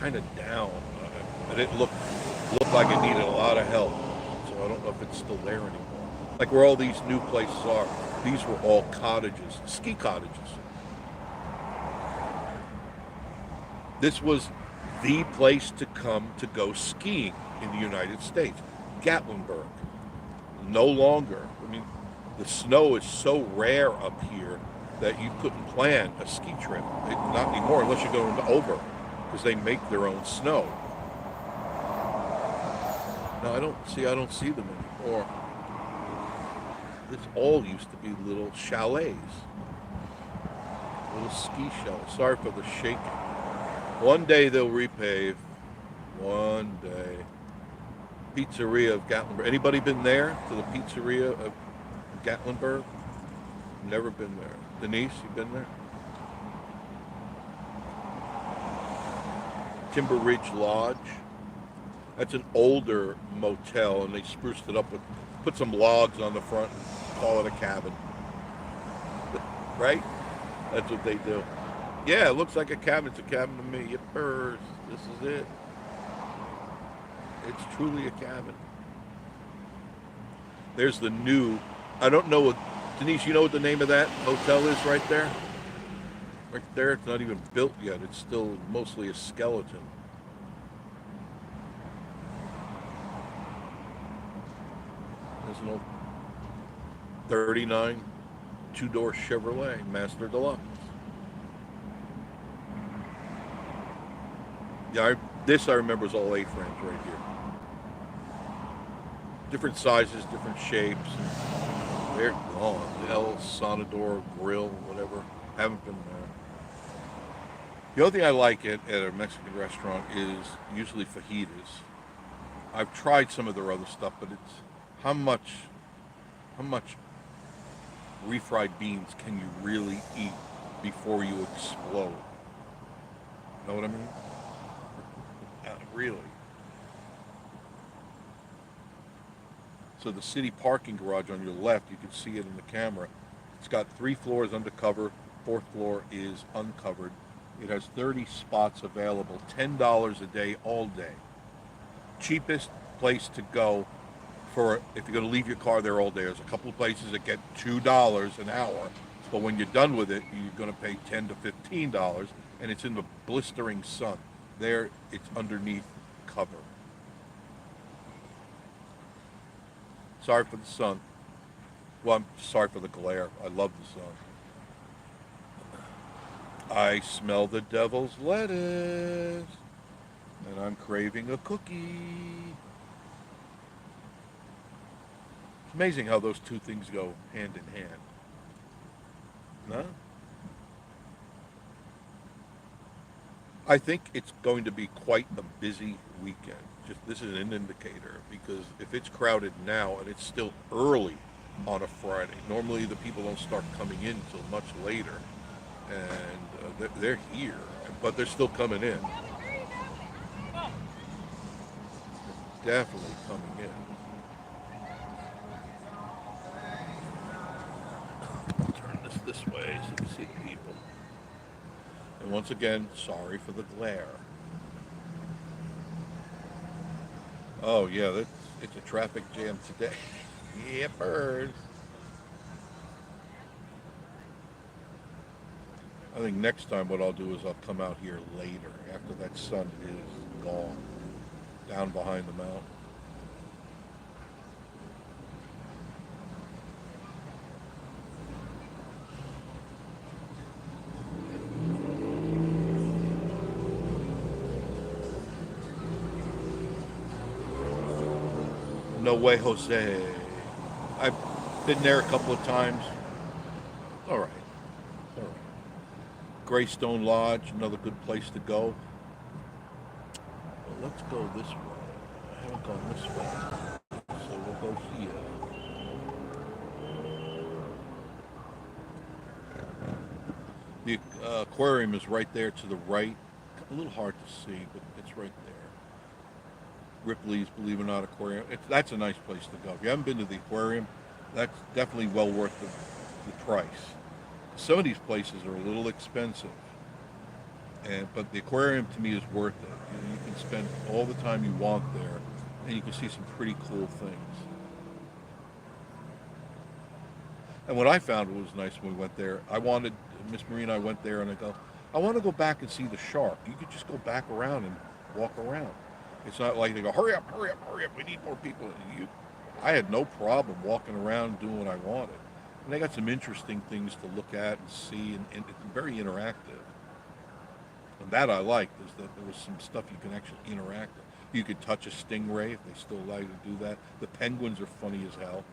kind of down, and it looked like it needed a lot of help. So I don't know if it's still there anymore. Like where all these new places are, these were all cottages, ski cottages. This was the place to come to go skiing in the United States. GATLINBURG. No longer. I mean, the snow is so rare up here that you couldn't plan a ski trip. Not anymore, unless you're going over, because they make their own snow. No, I don't see them anymore. This all used to be little chalets. Little ski chalets. Sorry for the shaking. One day they'll repave. One day. Pizzeria of Gatlinburg. Anybody been there to the pizzeria of Gatlinburg? Never been there. Denise, you been there? Timber Ridge Lodge. That's an older motel, and they spruced it up with, put some logs on the front and call it a cabin. Right? That's what they do. Yeah, it looks like a cabin. It's a cabin to me. Yippers. This is it. It's truly a cabin. There's the new, I don't know what, Denise, you know what the name of that hotel is right there? Right there, it's not even built yet. It's still mostly a skeleton. There's an old 39 two-door Chevrolet Master Deluxe. Yeah, this I remember is all A-frames right here. Different sizes, different shapes. They're gone. El Sonador Grill, whatever. Haven't been there. The other thing I like at a Mexican restaurant is usually fajitas. I've tried some of their other stuff, but it's how much how much refried beans can you really eat before you explode? Know what I mean? Really. So the city parking garage on your left, you can see it in the camera. It's got 3 floors undercover. Fourth floor is uncovered. It has 30 spots available, $10 a day, all day. Cheapest place to go for if you're going to leave your car there all day. There's a couple of places that get $2 an hour, but when you're done with it, you're going to pay $10 to $15, and it's in the blistering sun. There, it's underneath cover. Sorry for the sun. Well, I'm sorry for the glare. I love the sun. I smell the devil's lettuce, and I'm craving a cookie. It's amazing how those two things go hand in hand. No? I think it's going to be quite a busy weekend. Just this is an indicator because if it's crowded now and it's still early on a Friday, normally the people don't start coming in until much later, and they're here, but they're still coming in. Definitely coming in. I'll turn this way so you can see the people. And once again, sorry for the glare. Oh yeah, it's a traffic jam today. Yippers. I think next time what I'll do is I'll come out here later after that sun is gone, down behind the mountain. No way, Jose. I've been there a couple of times. All right, all right. Greystone Lodge, another good place to go. Well, let's go this way. I haven't gone this way, so we'll go here. The aquarium is right there to the right. A little hard to see, but it's right there. Ripley's Believe It or Not Aquarium. That's a nice place to go. If you haven't been to the aquarium, that's definitely well worth the price. Some of these places are a little expensive, but the aquarium to me is worth it. You can spend all the time you want there, and you can see some pretty cool things. And what I found was nice when we went there, Miss Marie and I went there, and I go, I want to go back and see the shark. You could just go back around and walk around. It's not like they go, hurry up, hurry up, hurry up, we need more people. I had no problem walking around doing what I wanted. And they got some interesting things to look at and see, and it's very interactive. And that I liked, is that there was some stuff you can actually interact with. You could touch a stingray if they still allow you to do that. The penguins are funny as hell.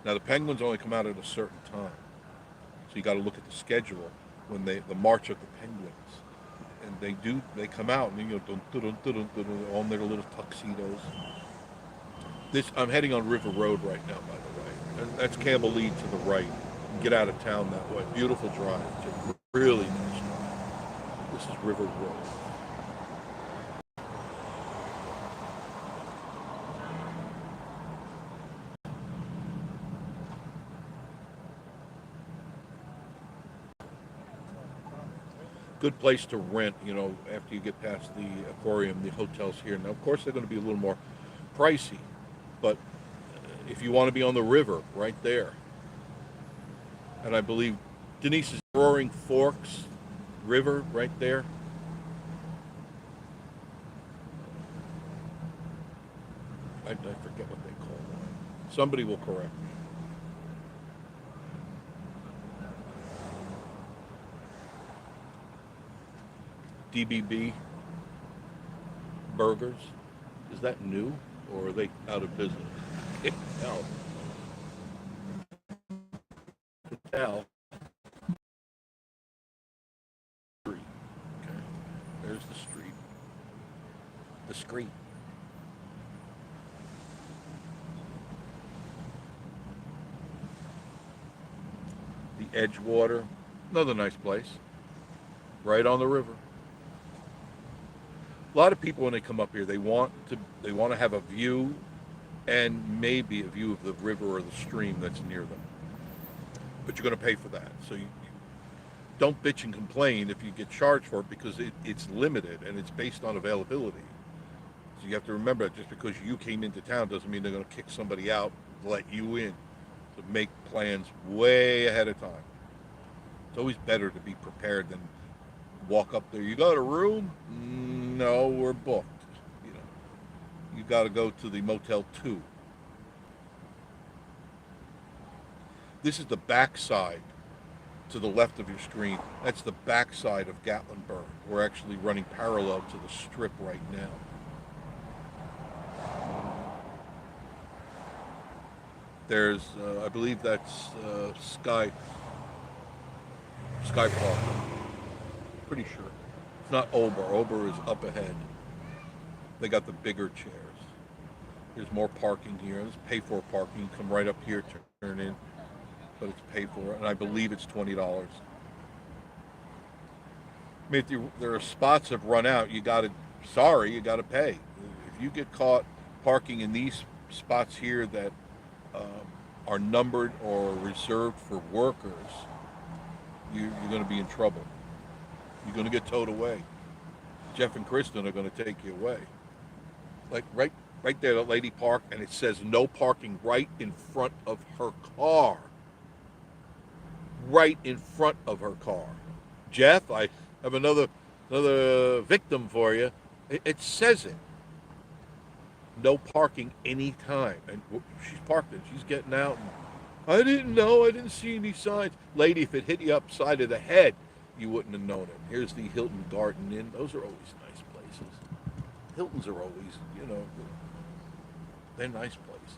Now the penguins only come out at a certain time, so you got to look at the schedule when the march of the penguins, and they come out and dun, dun, dun, dun, dun, dun, all in their little tuxedos. I'm heading on River Road right now, by the way. That's Campbell Lead to the right. Get out of town that way. Beautiful drive, just really nice drive. This is River Road. Good place to rent, after you get past the aquarium, the hotels here. Now, of course, they're going to be a little more pricey, but if you want to be on the river, right there. And I believe Denise's Roaring Forks River, right there. I forget what they call that. Somebody will correct me. DBB Burgers. Is that new, or are they out of business? Hell, to tell. the screen. The Edgewater, another nice place, right on the river. A lot of people when they come up here, they want to have a view and maybe a view of the river or the stream that's near them. But you're going to pay for that. So you don't bitch and complain if you get charged for it because it's limited and it's based on availability. So you have to remember that just because you came into town doesn't mean they're going to kick somebody out, let you in. So make plans way ahead of time. It's always better to be prepared than walk up there. You got a room? No, we're booked. You know, you got to go to the Motel 2. This is the backside to the left of your screen. That's the backside of Gatlinburg. We're actually running parallel to the strip right now. There's, I believe that's Sky Park. Pretty sure. It's not Ober. Ober is up ahead. They got the bigger chairs. There's more parking here. There's pay for parking. Come right up here, turn in. But it's paid for, and I believe it's $20. I mean, if there are spots that have run out, you got to pay. If you get caught parking in these spots here that are numbered or reserved for workers, you're going to be in trouble. You're going to get towed away. Jeff and Kristen are going to take you away. Like right there, that lady parked, and it says no parking right in front of her car. Right in front of her car. Jeff, I have another victim for you. It says it. No parking anytime. And she's parked and she's getting out. And, I didn't know. I didn't see any signs. Lady, if it hit you upside of the head, you wouldn't have known it. Here's the Hilton Garden Inn. Those are always nice places. Hiltons are always, they're nice places.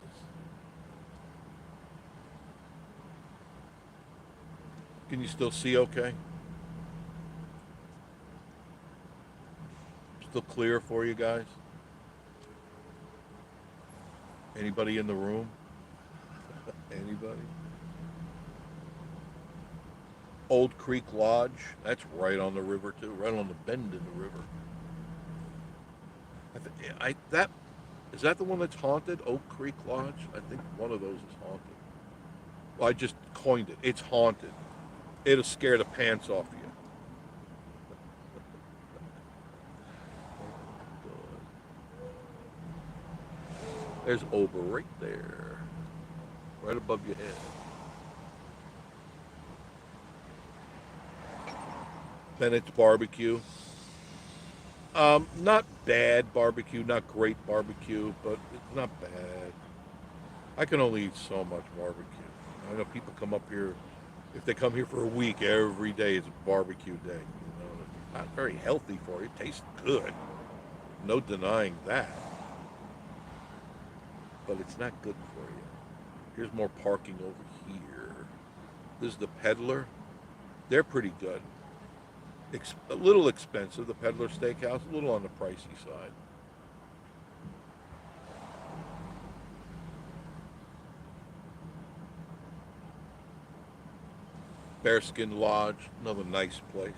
Can you still see okay? Still clear for you guys? Anybody in the room? Anybody? Old Creek Lodge, that's right on the river too, right on the bend in the river. Is that the one that's haunted? Oak Creek Lodge? I think one of those is haunted. Well, I just coined it. It's haunted. It'll scare the pants off you. There's Ober right there. Right above your head. Bennett's Barbecue. Not bad barbecue, not great barbecue, but it's not bad. I can only eat so much barbecue. I know people come up here, if they come here for a week, every day is a barbecue day. It's not very healthy for you. It tastes good. No denying that. But it's not good for you. Here's more parking over here. This is the Peddler. They're pretty good. A little expensive, the Peddler Steakhouse, a little on the pricey side. Bearskin Lodge, another nice place.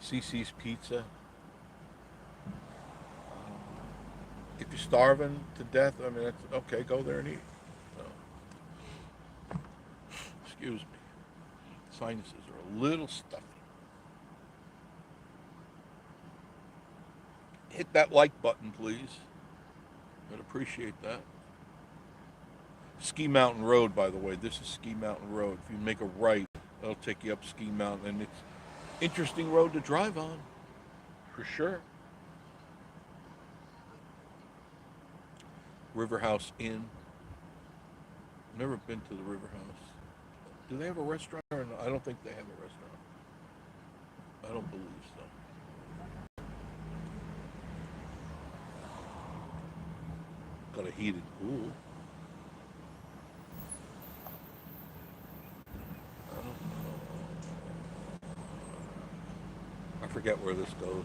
CC's Pizza. If you're starving to death, I mean, that's okay, go there and eat. So, excuse me. Sinuses are a little stuffy. Hit that like button, please. I'd appreciate that. Ski Mountain Road, by the way. This is Ski Mountain Road. If you make a right, that'll take you up Ski Mountain, and it's an interesting road to drive on, for sure. River House Inn. Never been to the River House. Do they have a restaurant or no? I don't think they have a restaurant. I don't believe so. Got a heated pool. forget where this goes.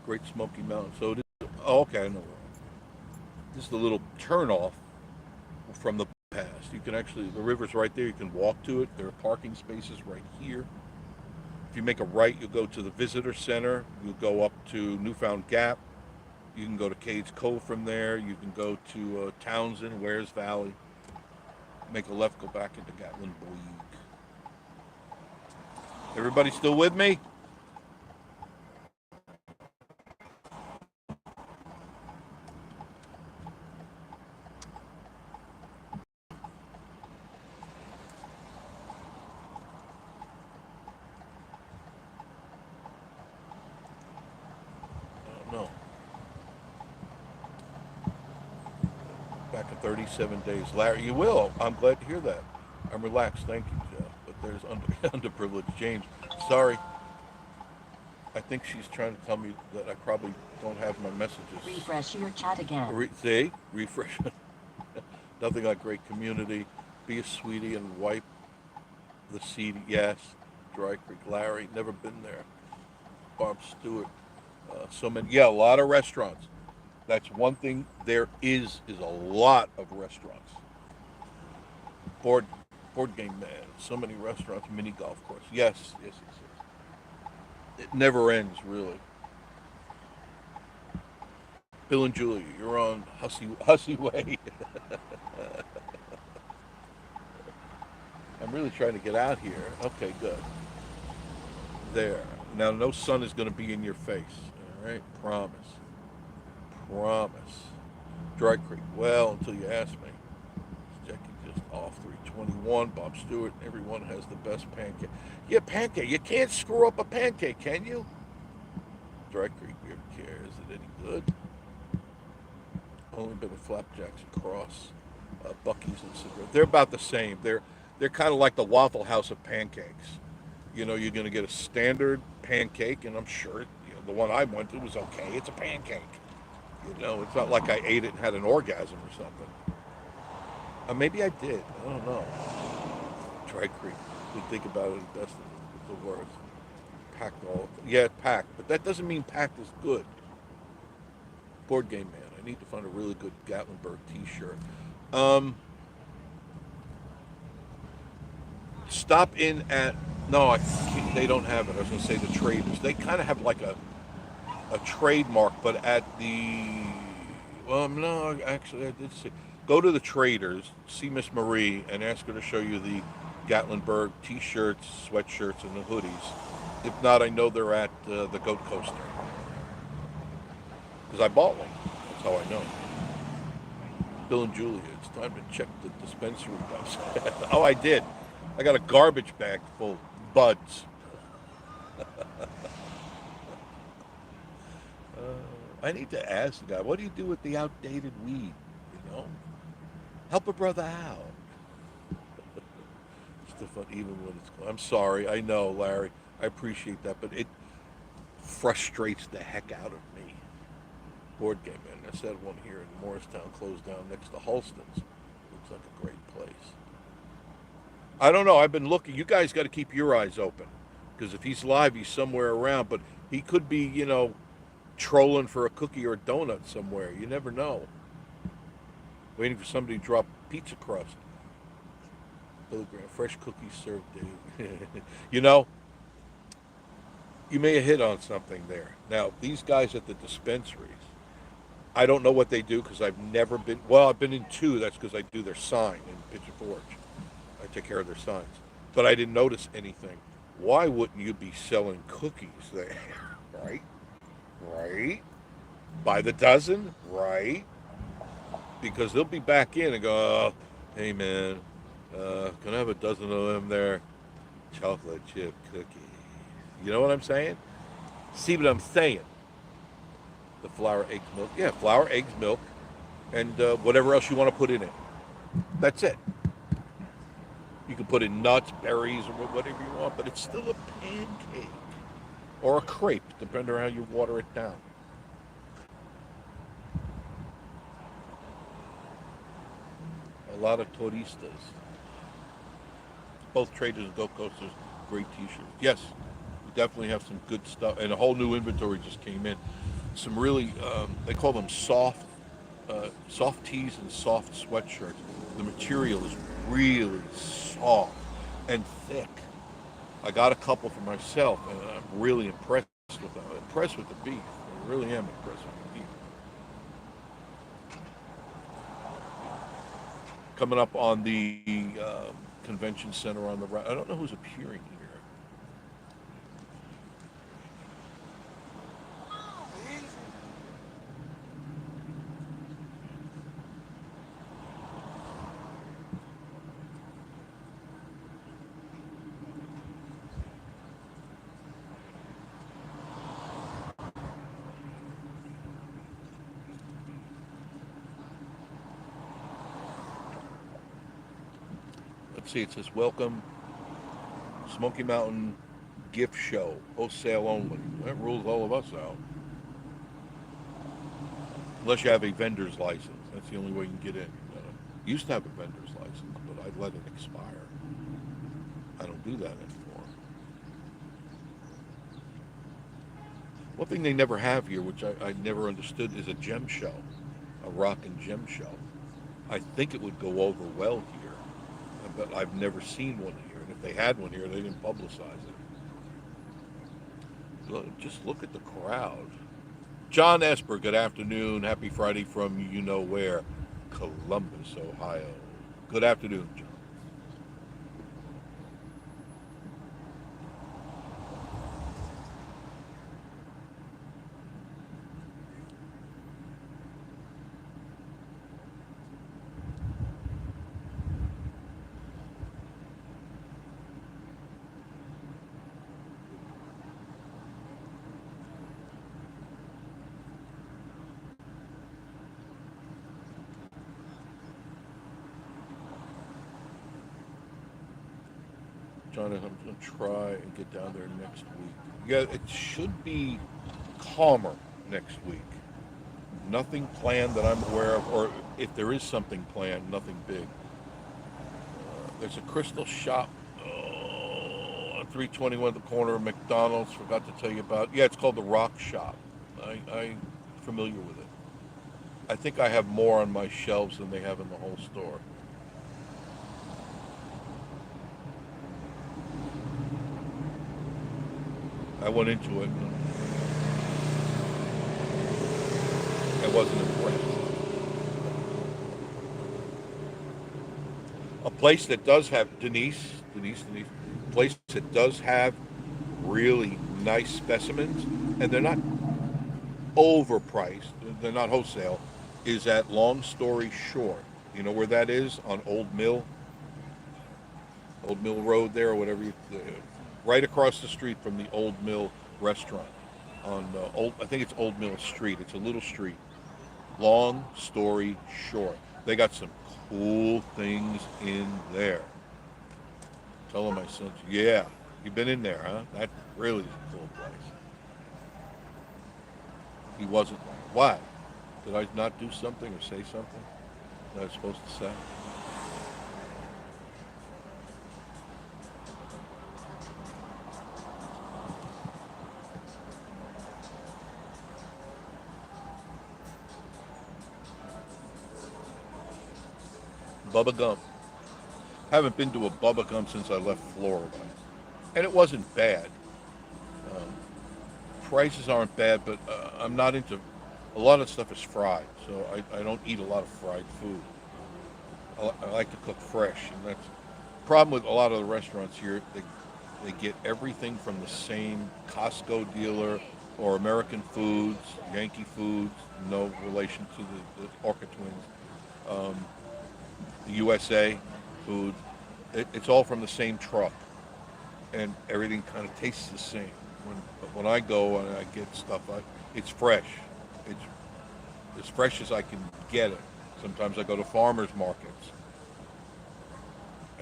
Great Smoky Mountain. So it is, oh, okay, I know where. This is the little turnoff from the pass. You can actually, the river's right there. You can walk to it. There are parking spaces right here. If you make a right, you'll go to the visitor center. You'll go up to Newfound Gap. You can go to Cades Cove from there. You can go to Townsend, Wares Valley. Make a left, go back into GATLINBURG. Everybody still with me? No. Back in 37 days. Larry, you will. I'm glad to hear that. I'm relaxed. Thank you, Jeff. But there's underprivileged James. Sorry. I think she's trying to tell me that I probably don't have my messages. Refresh your chat again. See? Refresh. Nothing like great community. Be a sweetie and wipe the seat. Yes. Dry Creek. Larry. Never been there. Bob Stewart. So many. Yeah, a lot of restaurants. That's one thing there is a lot of restaurants. Board game man. So many restaurants. Mini golf course. Yes. It never ends, really. Bill and Julie, you're on Hussey Way. I'm really trying to get out here. Okay, good. There. Now, no sun is going to be in your face. All right? Promise. Dry Creek. Well, until you ask me. Jackie just off 321. Bob Stewart. Everyone has the best pancake. Yeah, pancake. You can't screw up a pancake, can you? Dry Creek beer care. Is it any good? Only been at Flapjacks across Buc-ee's and cigarette. They're about the same. They're kind of like the Waffle House of pancakes. You know, you're going to get a standard pancake, and I'm sure the one I went to was okay. It's a pancake. You know, it's not like I ate it and had an orgasm or something. Maybe I did. I don't know. Dry Creek. You think about it, that's the word. Packed all. Yeah, packed. But that doesn't mean packed is good. Board game man. I need to find a really good GATLINBURG t-shirt. Stop in at... No, they don't have it. I was going to say the Traders. They kind of have like a trademark, but at the... Well, no, actually, I did see... Go to the Traders, see Miss Marie, and ask her to show you the GATLINBURG t-shirts, sweatshirts, and the hoodies. If not, I know they're at the Goat Coaster. Because I bought one. That's how I know. Bill and Julia, it's time to check the dispensary dust. Oh, I did. I got a garbage bag full of buds. I need to ask the guy, what do you do with the outdated weed? You know? Help a brother out. Even when it's... I'm sorry. I know, Larry. I appreciate that, but it frustrates the heck out of me. Board game man. I said one here in Morristown closed down next to Halston's. Looks like a great place. I don't know. I've been looking. You guys got to keep your eyes open. Because if he's live, he's somewhere around. But he could be, trolling for a cookie or a donut somewhere. You never know. Waiting for somebody to drop pizza crust. Billy Graham, fresh cookies served daily. You may have hit on something there. Now, these guys at the dispensaries, I don't know what they do because I've never been... Well, I've been in two. That's because I do their sign in Pigeon Forge. I take care of their signs. But I didn't notice anything. Why wouldn't you be selling cookies there? Right? By the dozen? Right? Because they'll be back in and go, oh, hey, man, can I have a dozen of them there? Chocolate chip cookies. You know what I'm saying? See what I'm saying? The flour, eggs, milk. Yeah, flour, eggs, milk, and whatever else you want to put in it. That's it. You can put in nuts, berries, or whatever you want, but it's still a pancake. Or a crepe, depending on how you water it down. A lot of turistas. Both Traders and Goat Coasters great t-shirts. Yes, we definitely have some good stuff, and a whole new inventory just came in. Some really, they call them soft tees and soft sweatshirts. The material is really soft and thick. I got a couple for myself, and I'm really impressed with them. I'm impressed with the beef. I really am impressed with the beef. Coming up on the convention center on the right. I don't know who's appearing here. Let's see. It says welcome Smoky Mountain gift show, wholesale only. That rules all of us out. Unless you have a vendor's license. That's the only way you can get in. Used to have a vendor's license, but I let it expire. I don't do that anymore. One thing they never have here, which I never understood, is a gem show, a rock and gem show. I think it would go over well here, but I've never seen one here. And if they had one here, they didn't publicize it. Just look at the crowd. John Esper, good afternoon. Happy Friday from you know where, Columbus, Ohio. Good afternoon, John. I'm going to try and get down there next week. Yeah, it should be calmer next week. Nothing planned that I'm aware of, or if there is something planned, nothing big. There's a crystal shop on 321 at the corner of McDonald's. Forgot to tell you about. Yeah, it's called the Rock Shop. I'm familiar with it. I think I have more on my shelves than they have in the whole store. I went into it and I wasn't impressed. A place that does have, Denise, a place that does have really nice specimens, and they're not overpriced, they're not wholesale, is at Long Story Short. You know where that is? On Old Mill Road there, or whatever right across the street from the Old Mill restaurant on I think it's Old Mill Street. It's a little street. Long Story Short. They got some cool things in there. Tell them my son, yeah, you've been in there, huh? That really is a cool place. He wasn't. Why? Did I not do something or say something that I was supposed to say? Bubba Gump. Haven't been to a Bubba Gump since I left Florida. And it wasn't bad. Um, Prices aren't bad, but I'm not into, a lot of stuff is fried, so I don't eat a lot of fried food. I like to cook fresh, and that's the problem with a lot of the restaurants here. They get everything from the same Costco dealer or American Foods, Yankee Foods, no relation to the Orca Twins. The USA food, it's all from the same truck, and everything kind of tastes the same. When I go and I get stuff, it's fresh. It's as fresh as I can get it. Sometimes I go to farmers markets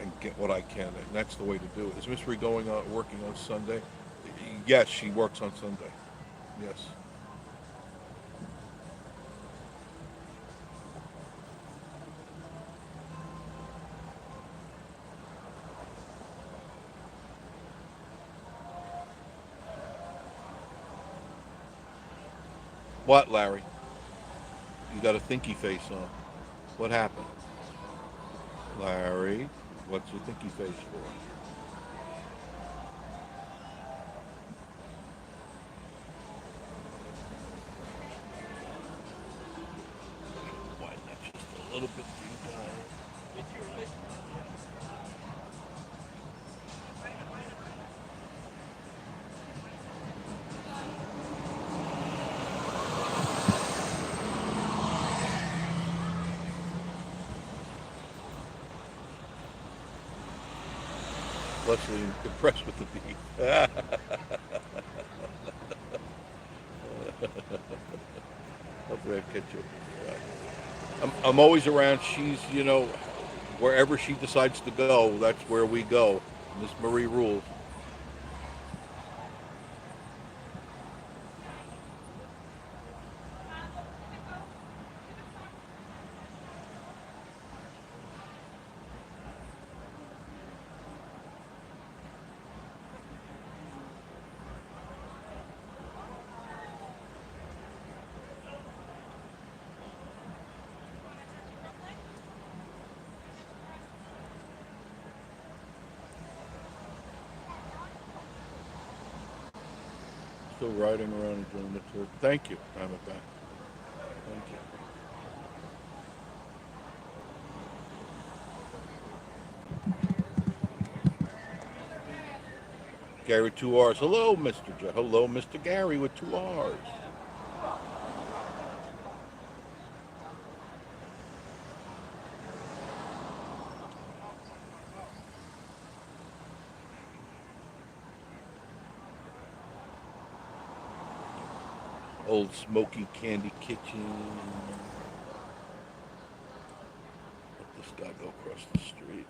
and get what I can, and that's the way to do it. Is Miss Ree working on Sunday? Yes, she works on Sunday. Yes. What, Larry? You got a thinky face on. What happened? Larry, what's your thinky face for? Why not just a little bit deeper? Leslie impressed with the beef. Hopefully I catch you. I'm always around. She's, wherever she decides to go, that's where we go. Miss Marie rules. Still riding around enjoying the tour. Thank you, Diamondback. Thank you. Gary with 2 R's. Hello, Mr. J. Hello, Mr. Gary with 2 R's. Old Smoky Candy Kitchen. Let this guy go across the street.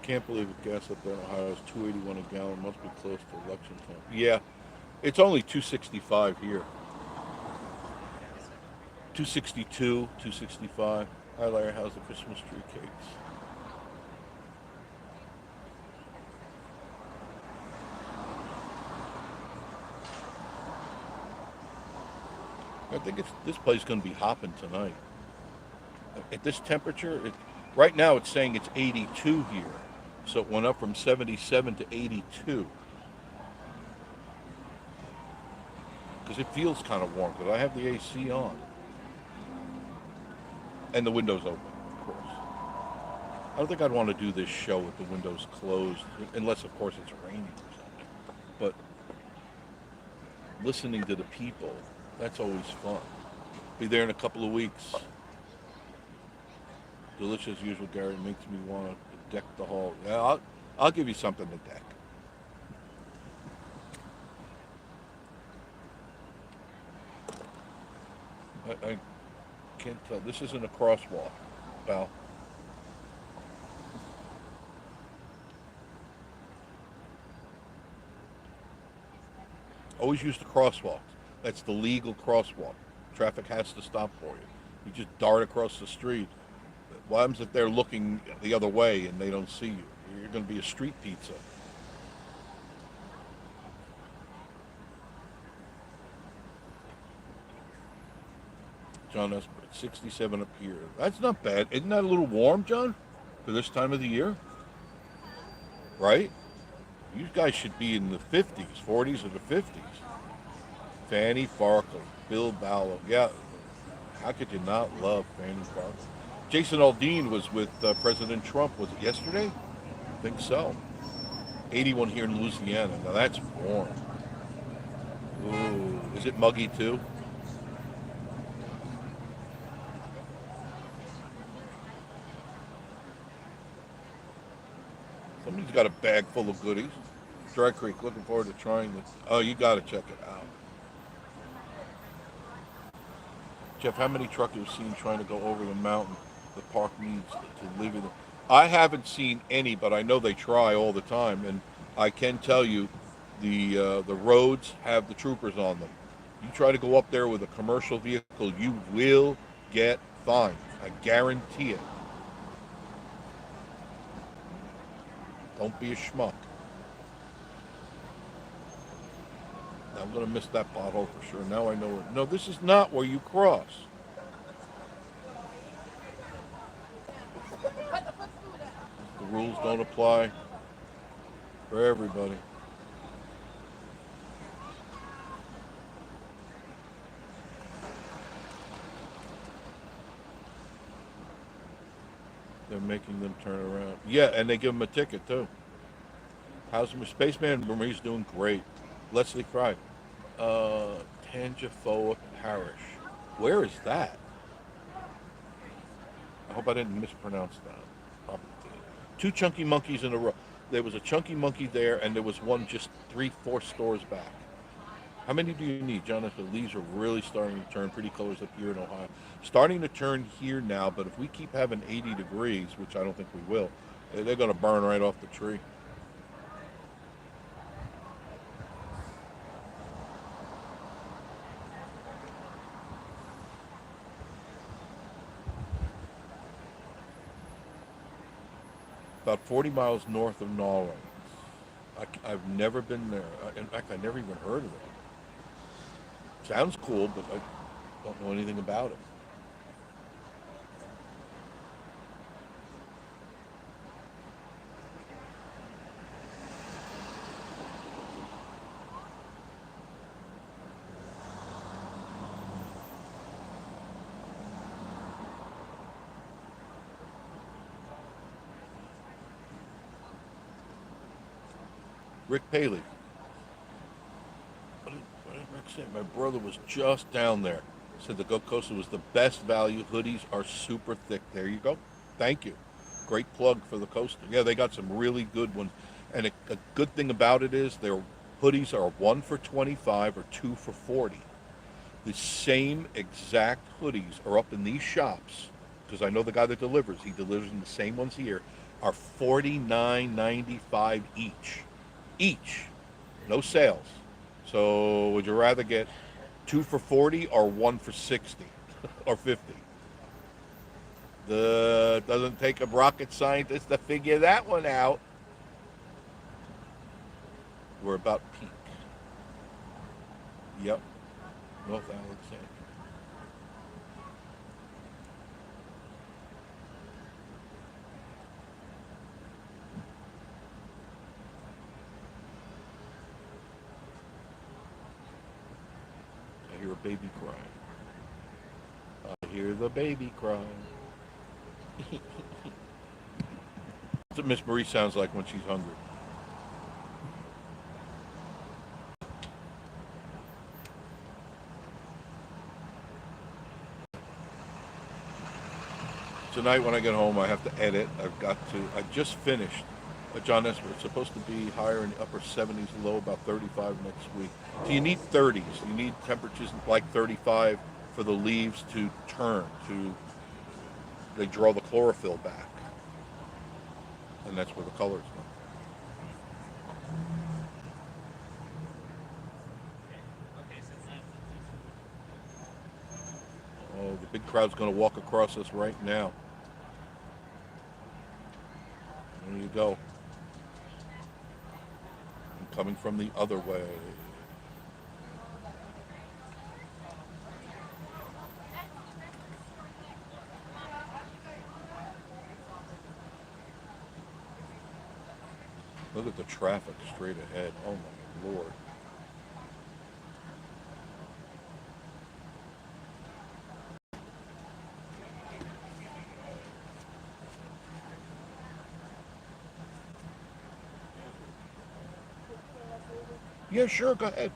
Can't believe it. Gas up there in Ohio is $2.81 a gallon. Must be close to election time. Yeah, it's only $2.65 here. 262, 265. Hi Larry, how's the Christmas tree cakes? I think this place is going to be hopping tonight. At this temperature, right now it's saying it's 82 here. So it went up from 77 to 82. Because it feels kind of warm because I have the AC on. And the window's open, of course. I don't think I'd want to do this show with the windows closed, unless, of course, it's raining or something. But listening to the people, that's always fun. Be there in a couple of weeks. Delicious as usual, Gary. Makes me want to deck the hall. Yeah, I'll give you something to deck. I can't tell. This isn't a crosswalk, pal. Always use the crosswalks. That's the legal crosswalk. Traffic has to stop for you. You just dart across the street. What happens if they're looking the other way and they don't see you? You're going to be a street pizza. John Esper, 67 up here. That's not bad. Isn't that a little warm, John, for this time of the year? Right? You guys should be in the 50s, 40s or the 50s. Fanny Farkle, Bill Ballo. Yeah, how could you not love Fanny Farkle? Jason Aldean was with President Trump. Was it yesterday? I think so. 81 here in Louisiana. Now that's warm. Ooh, is it muggy too? Somebody's got a bag full of goodies. Dry Creek, looking forward to trying this. Oh, you got to check it out. Jeff, how many truckers have seen trying to go over the mountain the park needs to live in? I haven't seen any, but I know they try all the time, and I can tell you the roads have the troopers on them. You try to go up there with a commercial vehicle, you will get fined. I guarantee it. Don't be a schmuck. I'm going to miss that pothole for sure. Now I know it. No, this is not where you cross. The rules don't apply for everybody. They're making them turn around. Yeah, and they give them a ticket too. How's Spaceman Marie's doing great. Leslie cried. Tangifoa Parish. Where is that? I hope I didn't mispronounce that. Probably did. Two chunky monkeys in a row. There was a chunky monkey there, and there was one just 3-4 stores back. How many do you need, Jonathan? The leaves are really starting to turn. Pretty colors up here in Ohio. Starting to turn here now, but if we keep having 80 degrees, which I don't think we will, they're going to burn right off the tree. About 40 miles north of Nollings. I've never been there. In fact, I never even heard of it. Sounds cool, but I don't know anything about it. Rick Paley. What did Rick say? My brother was just down there. Said the Gold Coast was the best value. Hoodies are super thick. There you go. Thank you. Great plug for the coaster. Yeah, they got some really good ones. And a good thing about it is their hoodies are 1 for $25 or 2 for $40. The same exact hoodies are up in these shops, because I know the guy that delivers. He delivers in the same ones here. Are $49.95 each. Each. No sales. So would you rather get 2 for 40 or 1 for 60 or 50? Doesn't take a rocket scientist to figure that one out. We're about peak. Yep. North Alexandria. I hear a baby crying. I hear the baby crying. That's what Miss Marie sounds like when she's hungry. Tonight when I get home, I have to edit. I just finished John Esper. It's supposed to be higher in the upper 70s, low about 35 next week. So you need 30s. You need temperatures like 35 for the leaves to turn, they draw the chlorophyll back. And that's where the colors come. Oh, the big crowd's going to walk across us right now. There you go. I'm coming from the other way. Look at the traffic straight ahead. Oh my Lord. Yeah, sure, go ahead.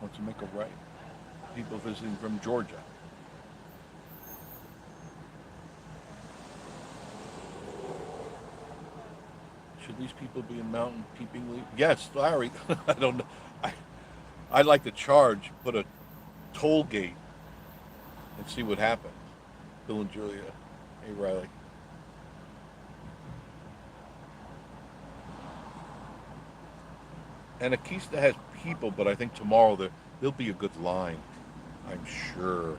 Want to make a right. People visiting from Georgia. Should these people be in mountain peeping leaf? Yes, Larry. I don't know. I'd like to charge, put a toll gate, and see what happens. Bill and Julia. Hey, Riley. And Akista has people, but I think tomorrow there'll be a good line. I'm sure.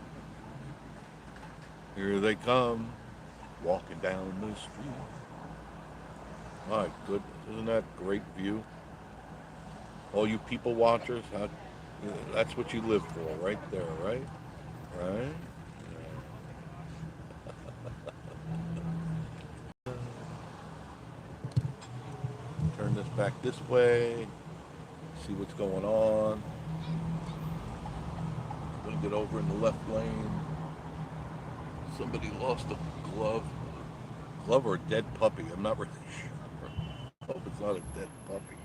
Here they come, walking down the street. My goodness, isn't that a great view? All you people watchers, that's what you live for, right there, right? Right? Turn this back this way. See what's going on. I'm gonna get over in the left lane. Somebody lost a glove or a dead puppy. I'm not really sure. I hope it's not a dead puppy.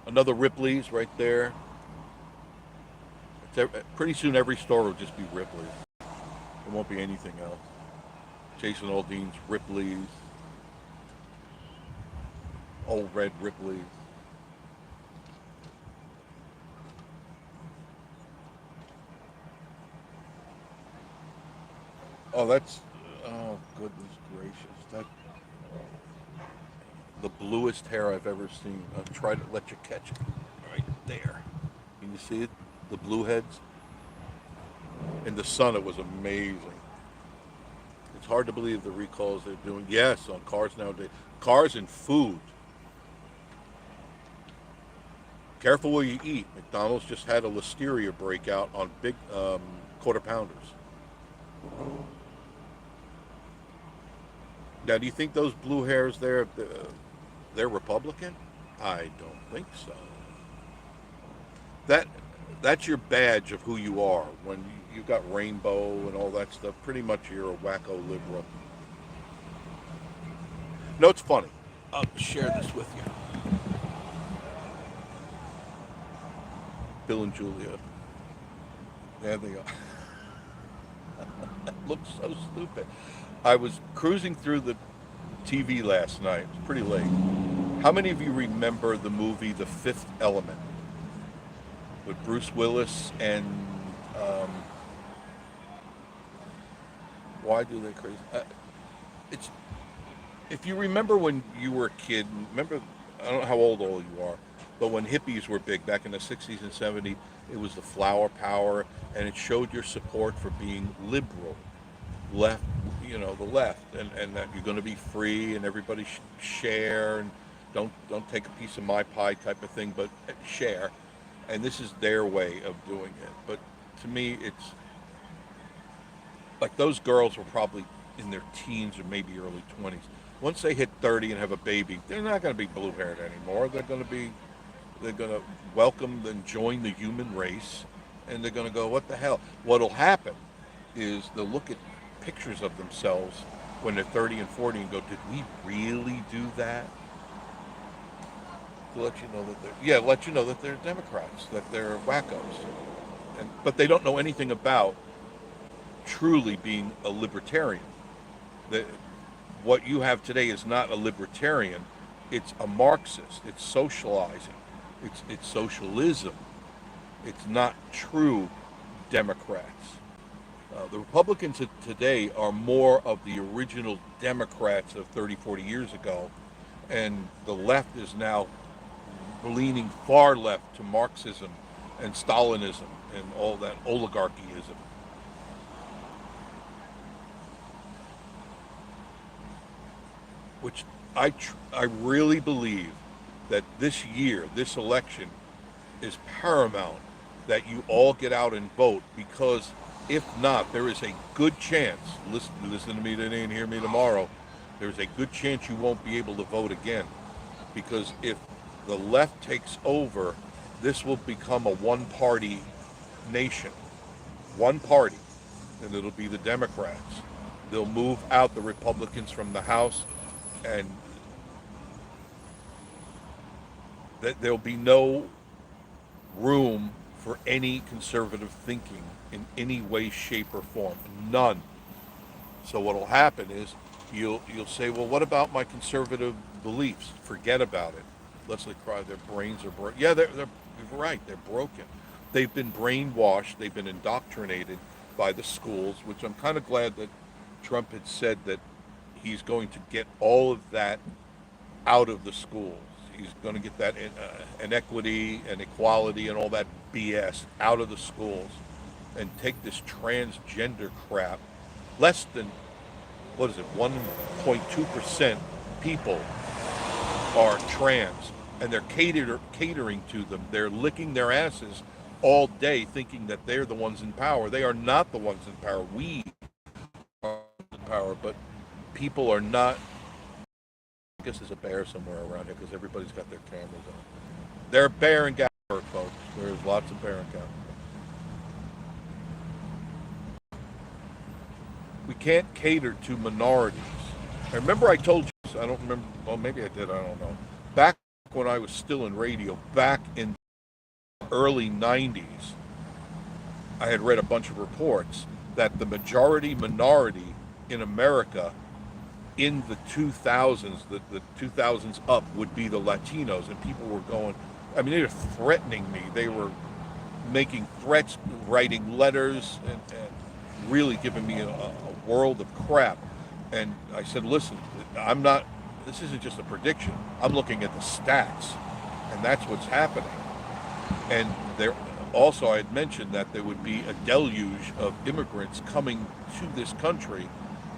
Another Ripley's right there. Pretty soon every store will just be Ripley's. There won't be anything else. Jason Aldean's Ripley's. Old Red Ripley's. Oh, oh goodness gracious. The bluest hair I've ever seen. I'll try to let you catch it. Right there. Can you see it? The blue heads. In the sun, it was amazing. It's hard to believe the recalls they're doing. Yes, on cars nowadays. Cars and food. Careful where you eat. McDonald's just had a listeria breakout on big quarter pounders. Now, do you think those blue hairs there, they're Republican? I don't think so. That's your badge of who you are. When you got rainbow and all that stuff, pretty much you're a wacko liberal. No, it's funny. I'll share this with you. Bill and Julia. There they are. Looks so stupid. I was cruising through the TV last night. It was pretty late. How many of you remember the movie The Fifth Element with Bruce Willis and why do they crazy? It's if you remember when you were a kid. Remember, I don't know how old all you are, but when hippies were big back in the 60s and 70s, it was the flower power, and it showed your support for being liberal, left, the left, and that you're going to be free and everybody should share and don't take a piece of my pie type of thing, but share. And this is their way of doing it. But to me, it's like those girls were probably in their teens or maybe early 20s. Once they hit 30 and have a baby, they're not going to be blue-haired anymore. They're going to welcome and join the human race, and they're going to go, what the hell? What'll happen is they'll look at pictures of themselves when they're 30 and 40 and go, did we really do that? To let you know that they're Democrats, that they're wackos. But they don't know anything about truly being a libertarian. What you have today is not a libertarian, it's a Marxist, it's socializing, it's socialism. It's not true Democrats. The Republicans of today are more of the original Democrats of 30, 40 years ago, and the left is now leaning far left to Marxism and Stalinism and all that oligarchyism. Which I really believe that this year, this election, is paramount that you all get out and vote, because if not, there is a good chance, listen to me today and hear me tomorrow, there's a good chance you won't be able to vote again. Because if the left takes over, this will become a one-party nation. One party, and it'll be the Democrats. They'll move out the Republicans from the House, and there'll be no room for any conservative thinking in any way, shape, or form. None. So what'll happen is you'll say, well, what about my conservative beliefs? Forget about it. Leslie cried, their brains are broken. Yeah, they're right. They're broken. They've been brainwashed. They've been indoctrinated by the schools, which I'm kind of glad that Trump had said that he's going to get all of that out of the schools. He's going to get that inequity and equality and all that BS out of the schools and take this transgender crap. Less than, what is it, 1.2% people are trans, and they're catering to them. They're licking their asses all day thinking that they're the ones in power. They are not the ones in power. We are in power, but people are not. I guess there's a bear somewhere around here because everybody's got their cameras on. They're bear in Gatlinburg, folks. There's lots of bear in Gatlinburg. We can't cater to minorities. I remember I told you, I don't remember, well, maybe I did, I don't know. Back when I was still in radio, back in the early 90s, I had read a bunch of reports that the majority minority in America in the 2000s, the 2000s up, would be the Latinos. And people were going, I mean, they were threatening me. They were making threats, writing letters, and really giving me a world of crap. And I said, listen, this isn't just a prediction. I'm looking at the stats, and that's what's happening. And there also, I had mentioned that there would be a deluge of immigrants coming to this country,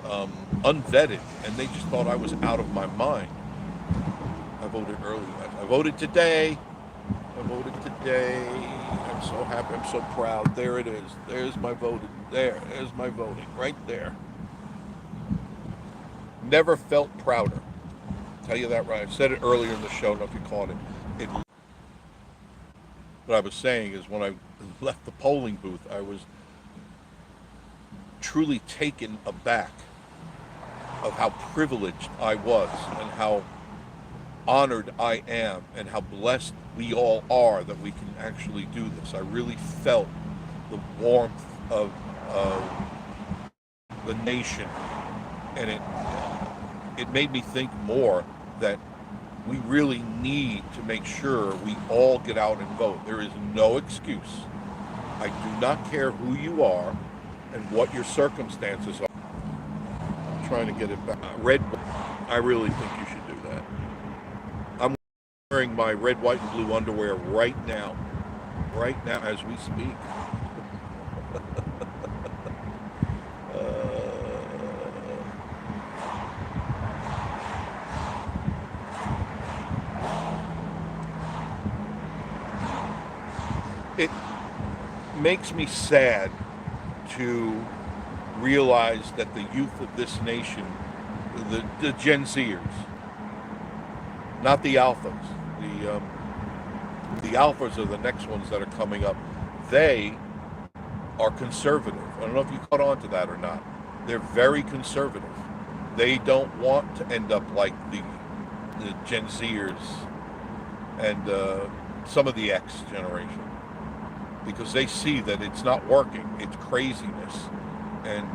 unvetted, and they just thought I was out of my mind. I voted early. I voted today. I'm so happy. I'm so proud. There it is. There's my voting. There's my voting. Right there. Never felt prouder. I'll tell you that right. I said it earlier in the show. I don't know if you caught it. What I was saying is when I left the polling booth, I was truly taken aback of how privileged I was and how honored I am and how blessed we all are that we can actually do this. I really felt the warmth of the nation, and it made me think more that we really need to make sure we all get out and vote. There is no excuse. I do not care who you are and what your circumstances are. I'm trying to get it back. I really think you should do that. I'm wearing my red, white, and blue underwear right now as we speak. It makes me sad to realize that the youth of this nation, the Gen Zers, not the alphas, the alphas are the next ones that are coming up. They are conservative. I don't know if you caught on to that or not. They're very conservative. They don't want to end up like the Gen Zers and some of the X generation, because they see that it's not working. It's craziness. And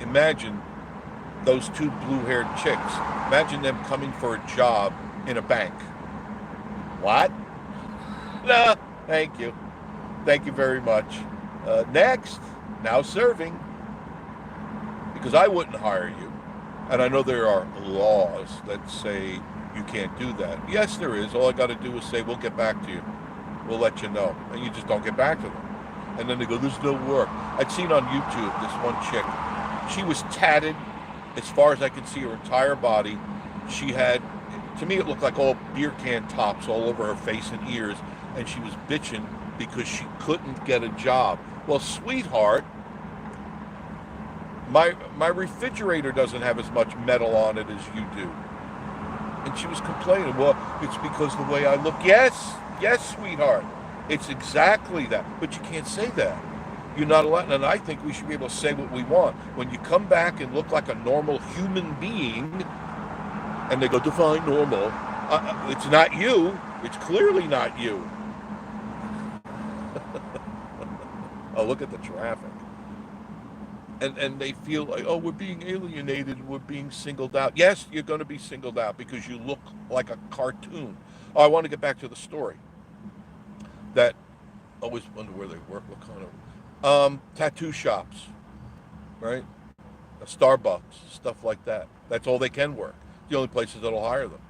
imagine those two blue-haired chicks. Imagine them coming for a job in a bank. What? No, thank you. Thank you very much. Next, now serving. Because I wouldn't hire you. And I know there are laws that say you can't do that. Yes, there is. All I got to do is say, we'll get back to you. We'll let you know. And you just don't get back to them. And then they go, there's no work. I'd seen on YouTube this one chick. She was tatted as far as I could see her entire body. She had, to me it looked like all beer can tops all over her face and ears. And she was bitching because she couldn't get a job. Well, sweetheart, my refrigerator doesn't have as much metal on it as you do. And she was complaining, well, it's because the way I look. Yes, sweetheart. It's exactly that. But you can't say that. You're not allowed. And I think we should be able to say what we want. When you come back and look like a normal human being, and they go, define normal, it's not you. It's clearly not you. Oh, look at the traffic. And they feel like, oh, we're being alienated, we're being singled out. Yes, you're going to be singled out because you look like a cartoon. Oh, I want to get back to the story. That, I always wonder where they work, what kind of, tattoo shops, right? Starbucks, stuff like that. That's all they can work. The only places that'll hire them.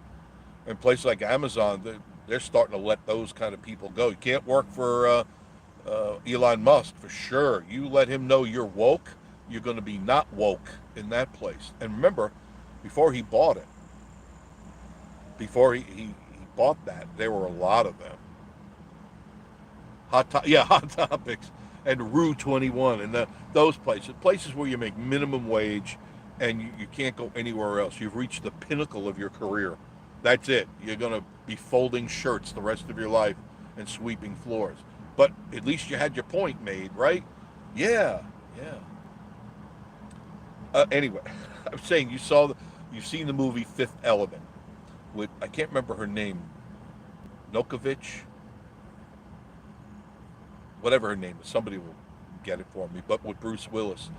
And places like Amazon, they're starting to let those kind of people go. You can't work for Elon Musk for sure. You let him know you're woke, you're going to be not woke in that place. And remember, before he bought it, before he bought that, there were a lot of them. Hot Topics and Rue 21 and those places where you make minimum wage and you can't go anywhere else. You've reached the pinnacle of your career. That's it. You're going to be folding shirts the rest of your life and sweeping floors. But at least you had your point made, right? Yeah, yeah. Anyway, I'm saying you've seen the movie Fifth Element with, I can't remember her name, Nokovich, whatever her name is. Somebody will get it for me. But with Bruce Willis,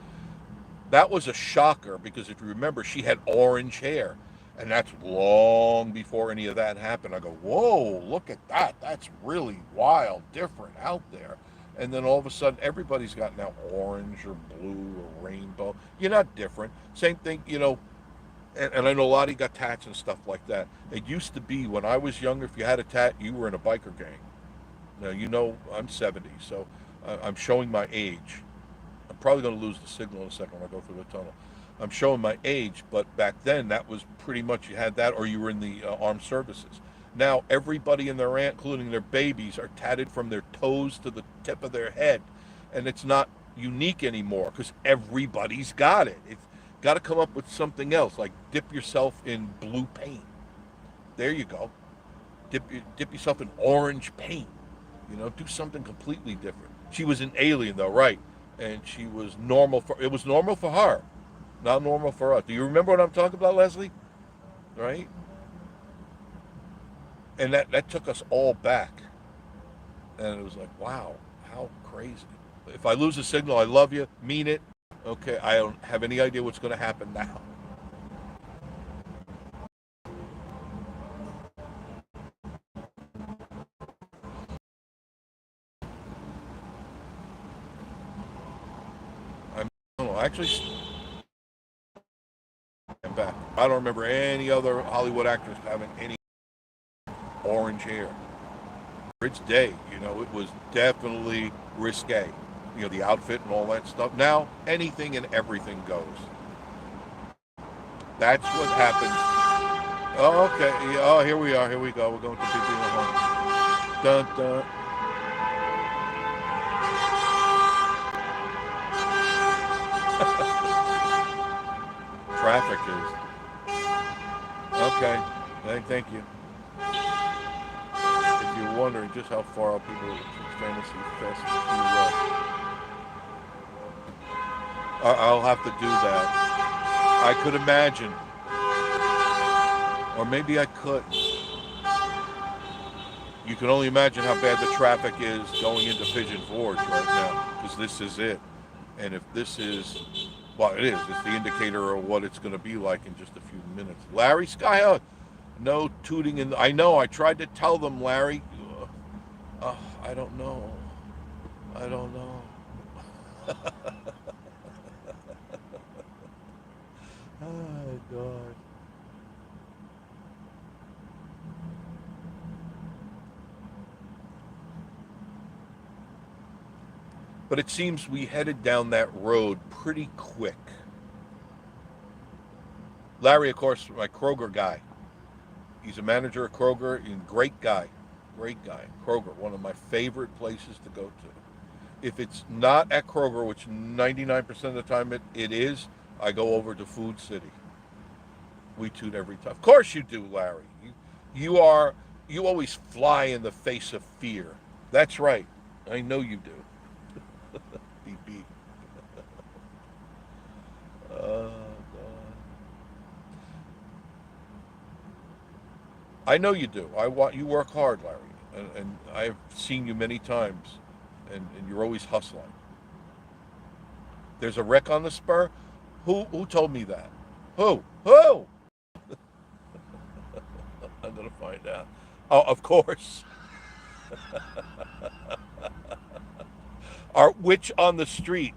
that was a shocker because if you remember, she had orange hair, and that's long before any of that happened. I go, whoa, look at that. That's really wild, different out there. And then all of a sudden, everybody's got now orange or blue or rainbow. You're not different. Same thing, and I know a lot of you got tats and stuff like that. It used to be when I was younger, if you had a tat, you were in a biker gang. Now, I'm 70, so I'm showing my age. I'm probably going to lose the signal in a second when I go through the tunnel. I'm showing my age, but back then that was pretty much you had that or you were in the armed services. Now everybody and their aunt, including their babies, are tatted from their toes to the tip of their head. And it's not unique anymore because everybody's got it. It's got to come up with something else, like dip yourself in blue paint. There you go. Dip yourself in orange paint. Do something completely different. She was an alien though, right? And it was normal for her, not normal for us. Do you remember what I'm talking about, Leslie? Right? And that took us all back. And it was like, wow, how crazy. If I lose a signal, I love you, mean it. Okay, I don't have any idea what's going to happen now. Actually, I'm back. I don't remember any other Hollywood actors having any orange hair. For its day, it was definitely risque. The outfit and all that stuff. Now, anything and everything goes. That's what happens. Oh, okay. Oh, here we are. Here we go. We're going to people in the home. Dun, dun. Traffic is. Okay. Thank you. If you're wondering just how far out people Fantasy Fest I'll have to do that. I could imagine. Or maybe I could. You can only imagine how bad the traffic is going into Pigeon Forge right now, because this is it. And if this is, well, it is. It's the indicator of what it's going to be like in just a few minutes. Larry Sky, no tooting in. I know. I tried to tell them, Larry. I don't know. I don't know. Oh, God. But it seems we headed down that road pretty quick. Larry, of course, my Kroger guy. He's a manager at Kroger and great guy. Great guy. Kroger, one of my favorite places to go to. If it's not at Kroger, which 99% of the time it is, I go over to Food City. We toot every time. Of course you do, Larry. You always fly in the face of fear. That's right. I know you do. Beep beep. God. I know you do. You work hard, Larry, and I've seen you many times, and you're always hustling. There's a wreck on the spur. Who told me that? Who? I'm gonna find out. Oh, of course. Our Witch on the Street,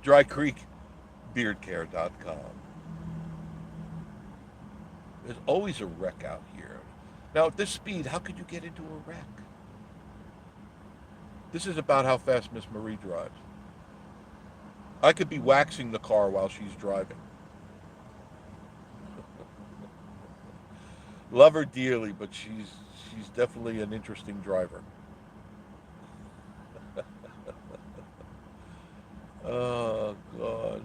Dry Creek Beardcare.com. There's always a wreck out here. Now, at this speed, how could you get into a wreck? This is about how fast Miss Marie drives. I could be waxing the car while she's driving. Love her dearly, but she's definitely an interesting driver. Oh God!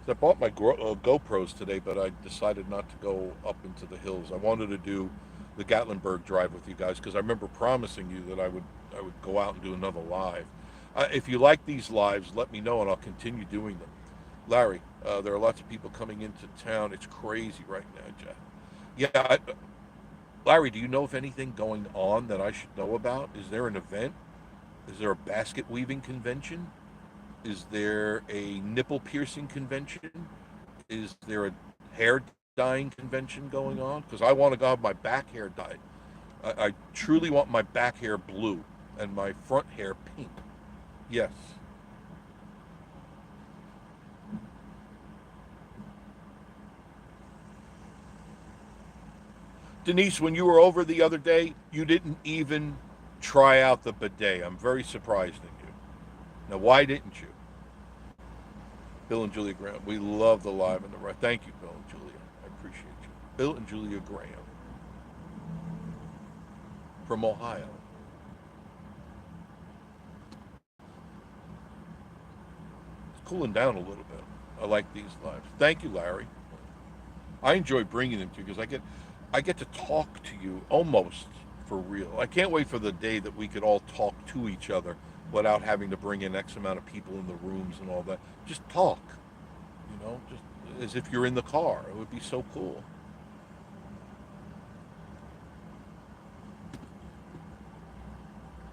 So I bought my GoPros today, but I decided not to go up into the hills. I wanted to do the Gatlinburg drive with you guys because I remember promising you that I would go out and do another live. If you like these lives, let me know and I'll continue doing them. Larry, there are lots of people coming into town. It's crazy right now, Jeff. Yeah, Larry, do you know of anything going on that I should know about? Is there an event? Is there a basket weaving convention? Is there a nipple piercing convention? Is there a hair dyeing convention going on? Because I want to go have my back hair dyed. I truly want my back hair blue and my front hair pink. Yes. Denise, when you were over the other day, you didn't even try out the bidet. I'm very surprised in you. Now, why didn't you? Bill and Julia Graham. We love the live and the right. Thank you, Bill and Julia. I appreciate you. Bill and Julia Graham from Ohio. It's cooling down a little bit. I like these lives. Thank you, Larry. I enjoy bringing them to you because I get to talk to you almost for real. I can't wait for the day that we could all talk to each other without having to bring in X amount of people in the rooms and all that. Just talk, just as if you're in the car. It would be so cool.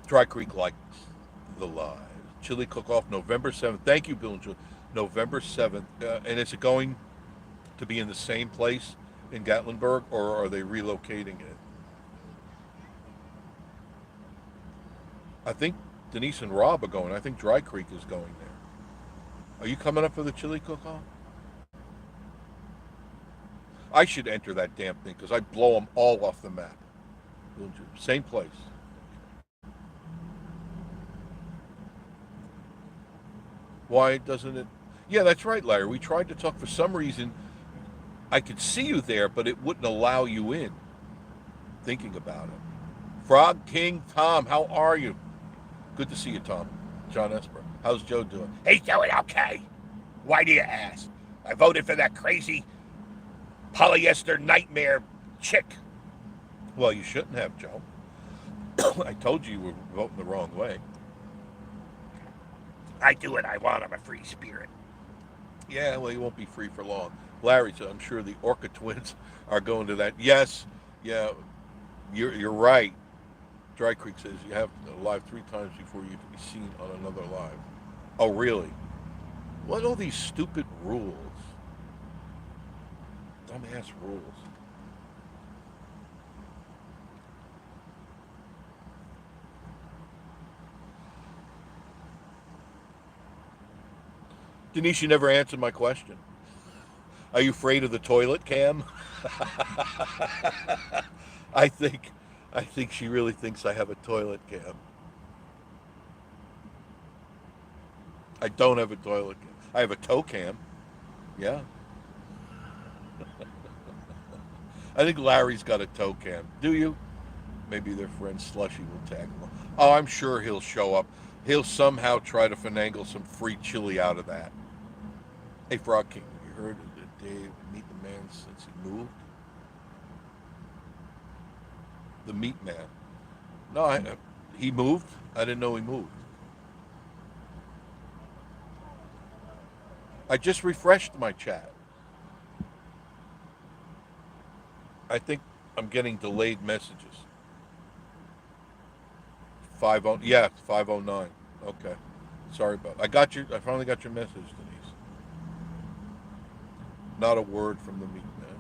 Dry Creek likes the live. Chili Cook-Off, November 7th. Thank you, Bill and Julie. November 7th. And is it going to be in the same place in Gatlinburg, or are they relocating it? I think Denise and Rob are going. I think Dry Creek is going there. Are you coming up for the chili cook-off? I should enter that damn thing because I blow them all off the map. Same place. Why doesn't it? Yeah, that's right, Larry. We tried to talk. For some reason, I could see you there, but it wouldn't allow you in. Thinking about it. Frog King Tom, how are you? Good to see you, Tom. John Esper. How's Joe doing? He's doing okay. Why do you ask? I voted for that crazy polyester nightmare chick. Well, you shouldn't have, Joe. I told you were voting the wrong way. I do what I want. I'm a free spirit. Yeah, well, you won't be free for long. Larry, so I'm sure the Orca twins are going to that. Yes, yeah, you're right. Dry Creek says you have to live 3 times before you can be seen on another live. Oh, really? What are all these stupid rules? Dumbass rules. Denise, you never answered my question. Are you afraid of the toilet cam? I think I think she really thinks I have a toilet cam. I don't have a toilet cam. I have a toe cam. Yeah. I think Larry's got a toe cam. Do you? Maybe their friend Slushy will tag along. Oh, I'm sure he'll show up. He'll somehow try to finagle some free chili out of that. Hey, Frog King, you heard that Dave meet the man since he moved? The meat man. No, he moved? I didn't know he moved. I just refreshed my chat. I think I'm getting delayed messages. 50, yeah, 509. Okay. Sorry about I finally got your message, Denise. Not a word from the meat man.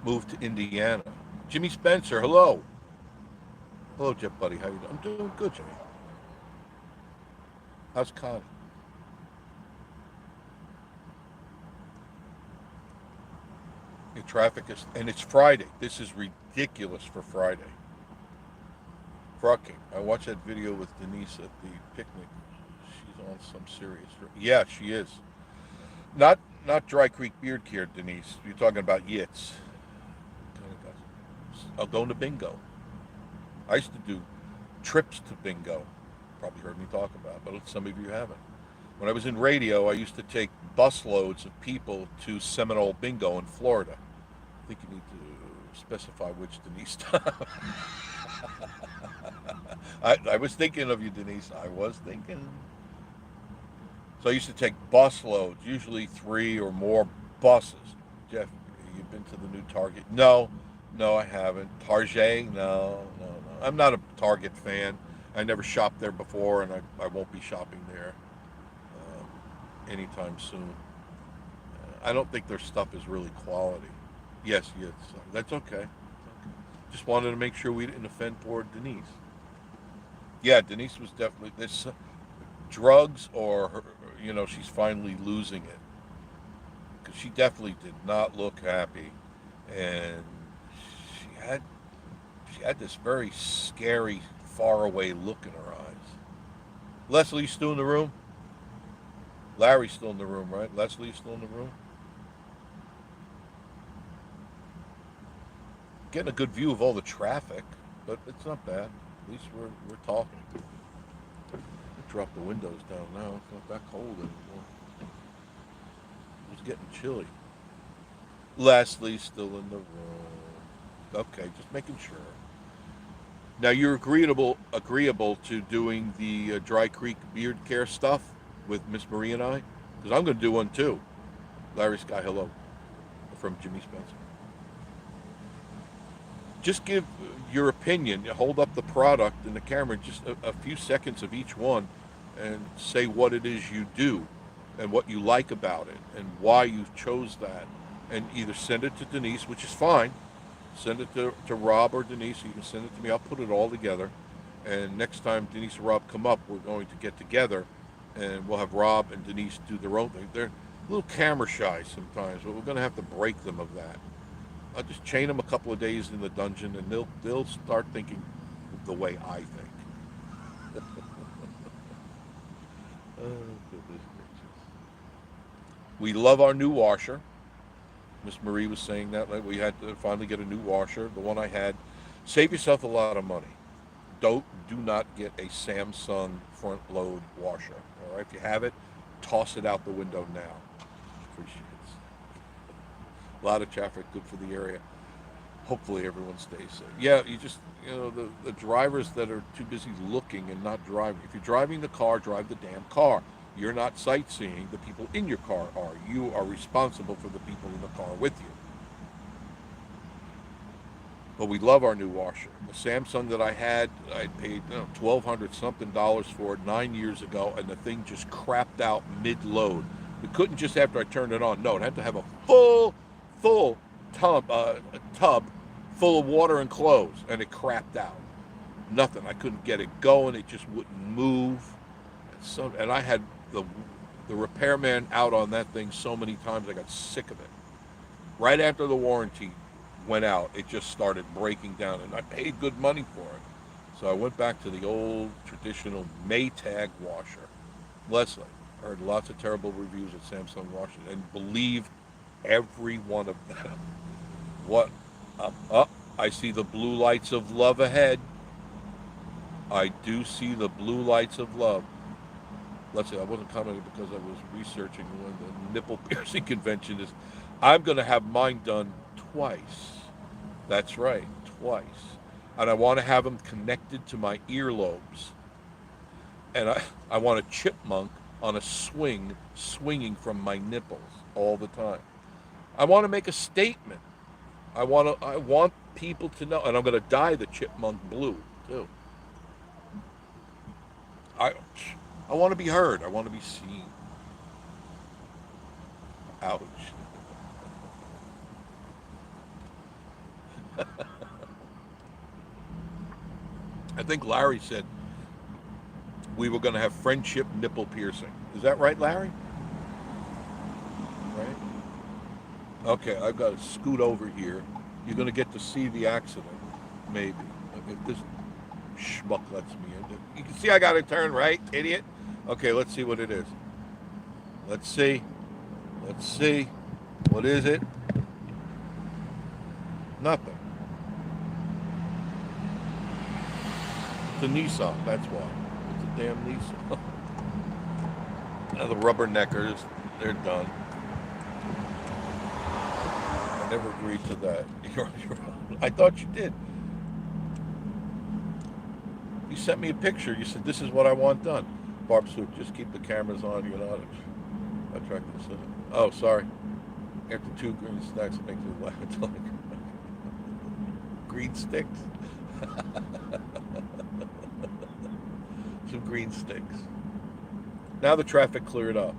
Moved to Indiana. Jimmy Spencer, hello. Hello, Jeff, buddy. How you doing? I'm doing good, Jimmy. How's Connie? Your traffic is, and it's Friday. This is ridiculous for Friday. Trucking. I watched that video with Denise at the picnic. She's on some serious. Yeah, she is. Not not Dry Creek Beard Care, Denise. You're talking about Yitz. I'll go to bingo. I used to do trips to bingo. Probably heard me talk about it, but some of you haven't. When I was in radio, I used to take busloads of people to Seminole Bingo in Florida. I think you need to specify which Denise. I was thinking of you, Denise. I was thinking. So I used to take busloads, usually 3 or more buses. Jeff, you've been to the new Target? No, no, I haven't. Target? No, no, no. I'm not a Target fan. I never shopped there before, and I won't be shopping there anytime soon. I don't think their stuff is really quality. Yes, yes, that's okay. Just wanted to make sure we didn't offend poor Denise. Yeah, Denise was definitely this drugs or her, she's finally losing it because she definitely did not look happy, and she had she had this very scary, faraway look in her eyes. Leslie's still in the room. Larry's still in the room, right? Leslie's still in the room. Getting a good view of all the traffic, but it's not bad. At least we're talking. Drop the windows down now. It's not that cold anymore. It's getting chilly. Leslie's still in the room. Okay, just making sure. Now you're agreeable to doing the Dry Creek beard care stuff with Miss Marie and I, because I'm going to do one too. Larry Sky, hello, from Jimmy Spencer. Just give your opinion. Hold up the product and the camera, just a few seconds of each one, and say what it is you do and what you like about it and why you chose that. And either send it to Denise, which is fine. Send it to Rob or Denise. You can send it to me. I'll put it all together. And next time Denise and Rob come up, we're going to get together and we'll have Rob and Denise do their own thing. They're a little camera shy sometimes, but we're going to have to break them of that. I'll just chain them a couple of days in the dungeon, and they'll start thinking the way I think. Oh, goodness gracious. We love our new washer. Miss Marie was saying that like we had to finally get a new washer. The one I had. Save yourself a lot of money. Do not get a Samsung front load washer. All right, if you have it, toss it out the window now. Appreciate it. A lot of traffic, good for the area. Hopefully everyone stays safe. Yeah, the drivers that are too busy looking and not driving. If you're driving the car, drive the damn car. You're not sightseeing. The people in your car are. You are responsible for the people in the car with you. But we love our new washer. The Samsung that I had, I paid $1,200 something for it 9 years ago, and the thing just crapped out mid-load. It couldn't just after I turned it on. No, it had to have a full tub full of water and clothes, and it crapped out. Nothing. I couldn't get it going. It just wouldn't move. And I had the repairman out on that thing so many times I got sick of it. Right after the warranty went out, it just started breaking down, and I paid good money for it. So I went back to the old traditional Maytag washer. Leslie, I heard lots of terrible reviews of Samsung washers, and believe every one of them. What? I see the blue lights of love ahead. I do see the blue lights of love. Let's say I wasn't commenting because I was researching when the nipple piercing convention is. I'm going to have mine done twice. That's right, twice. And I want to have them connected to my earlobes. And I want a chipmunk on a swinging from my nipples all the time. I want to make a statement. I want people to know, and I'm going to dye the chipmunk blue too. I want to be heard. I want to be seen. Ouch. I think Larry said we were going to have friendship nipple piercing. Is that right, Larry? Right? Okay, I've got to scoot over here. You're going to get to see the accident, maybe. If this schmuck lets me in. You can see I got to turn right, idiot. Okay, let's see what it is. Let's see. Let's see. What is it? Nothing. It's a Nissan, that's why. It's a damn Nissan. Now the rubberneckers, they're done. I never agreed to that. I thought you did. You sent me a picture. You said, this is what I want done. Barb Soup, just keep the cameras on. You're not attracted to it. Oh, sorry. After 2 green stacks, it makes me laugh. It's like green sticks. Some green sticks. Now the traffic cleared up.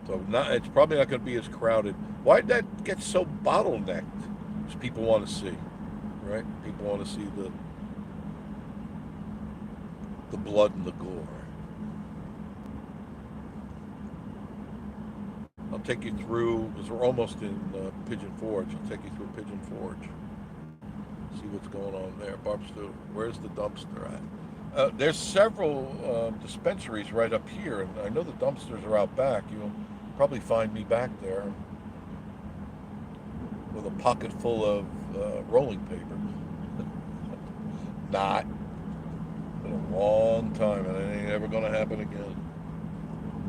So it's probably not going to be as crowded. Why'd that get so bottlenecked? Because people want to see, right? People want to see the blood and the gore. I'll take you through, because we're almost in Pigeon Forge. I'll take you through Pigeon Forge. See what's going on there. Barb Stew, where's the dumpster at? There's several dispensaries right up here, and I know the dumpsters are out back. You'll probably find me back there with a pocket full of rolling paper. Not. Been a long time, and it ain't ever going to happen again.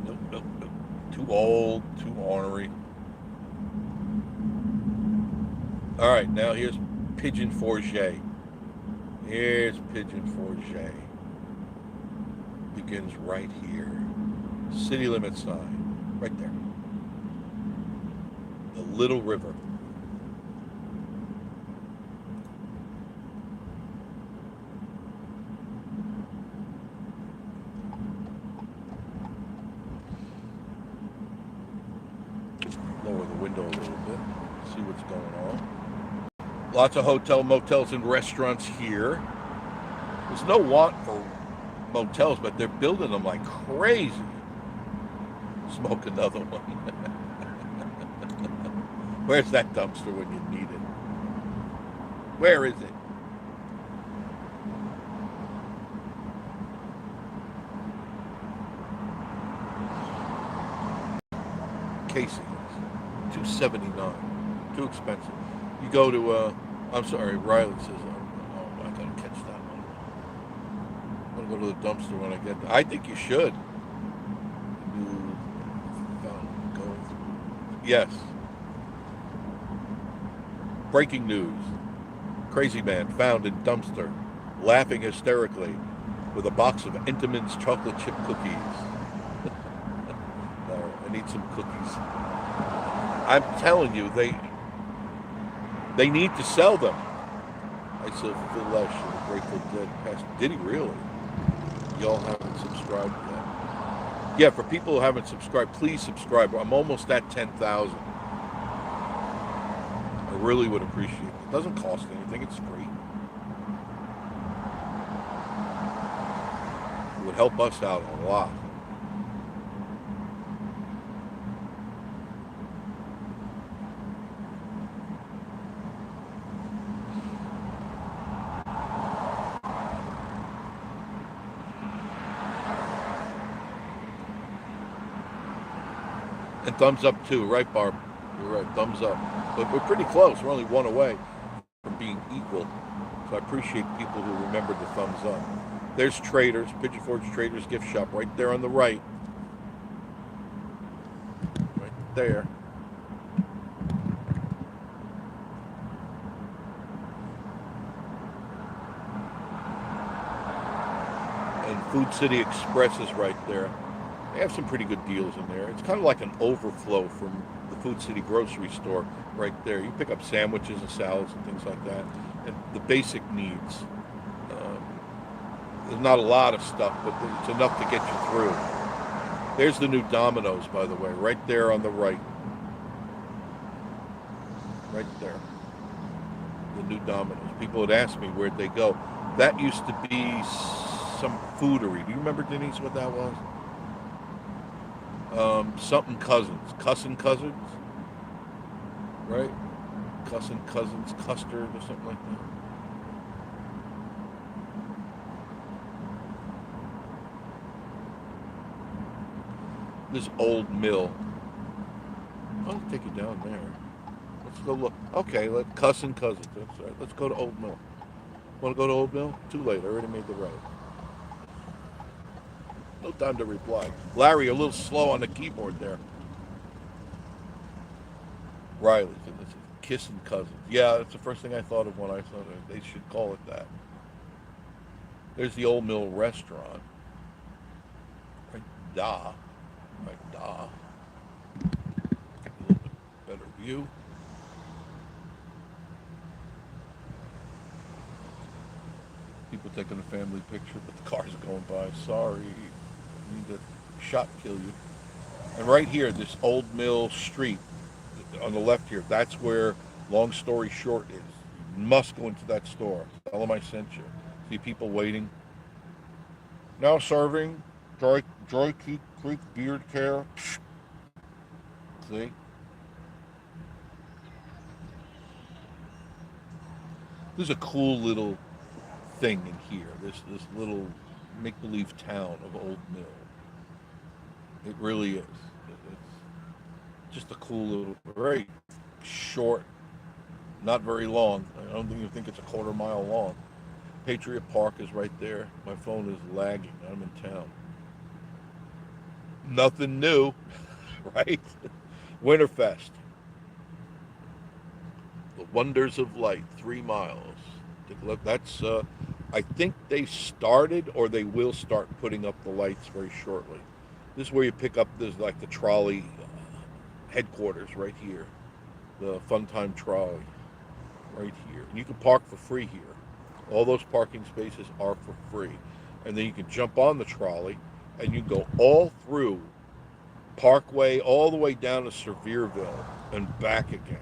Nope, nope, nope. Too old, too ornery. All right, now here's Pigeon Forge. Here's Pigeon Forge. Begins right here. City limit sign, right there. The Little River. Lower the window a little bit, see what's going on. Lots of hotel, motels, and restaurants here. There's no want for motels, but they're building them like crazy. Smoke another one. Where's that dumpster when you need it? Where is it? Casey. $279, too expensive. You go to, I'm sorry, Riley says, oh, I gotta catch that one. I'm gonna go to the dumpster when I get there. I think you should. Yes. Breaking news. Crazy man found in dumpster, laughing hysterically with a box of Entenmann's chocolate chip cookies. I need some cookies. I'm telling you, they need to sell them. I said Phil Lesh of the Grateful Dead passed. Did he really? Y'all haven't subscribed yet. Yeah, for people who haven't subscribed, please subscribe. I'm almost at 10,000. I really would appreciate it. It doesn't cost anything. It's free. It would help us out a lot. And thumbs up too, right, Barb? You're right, thumbs up. But we're pretty close. We're only one away from being equal. So I appreciate people who remember the thumbs up. There's Traders, Pigeon Forge Traders gift shop, right there on the right. Right there. And Food City Express is right there. They have some pretty good deals in there. It's kind of like an overflow from the Food City grocery store right there. You pick up sandwiches and salads and things like that. And the basic needs. There's not a lot of stuff, but it's enough to get you through. There's the new Domino's, by the way, right there on the right. Right there. The new Domino's. People had asked me where'd they go. That used to be some foodery. Do you remember, Denise, what that was? Something Cousins. Cussin' Cousins? Right? Cussin' Cousins Custard or something like that. This old mill. I'll take you down there. Let's go look. Okay, Cussin' Cousins. That's right. Let's go to Old Mill. Want to go to Old Mill? Too late. I already made the road. No time to reply. Larry, a little slow on the keyboard there. Riley, this is Kissing Cousins. Yeah, that's the first thing I thought of when I saw it. They should call it that. There's the Old Mill restaurant. Right, da. Right, da. Get a little bit better view. People taking a family picture, but the cars are going by. Sorry. I need to shot kill you. And right here, this Old Mill Street on the left here, that's where Long Story Short is. You must go into that store. Tell them I sent you. See people waiting. Now serving Joy Creek Beard Care. See? There's a cool little thing in here. This little make-believe town of Old Mill. It really is. It's just a cool little, very short, not very long. I don't even think it's a quarter mile long. Patriot Park is right there. My phone is lagging. I'm in town. Nothing new, right? Winterfest. The Wonders of Light, 3 miles. Take a look. That's, I think they started or they will start putting up the lights very shortly. This is where you pick up, there's like the trolley headquarters right here. The Fun Time Trolley right here. And you can park for free here. All those parking spaces are for free. And then you can jump on the trolley and you go all through Parkway all the way down to Sevierville and back again.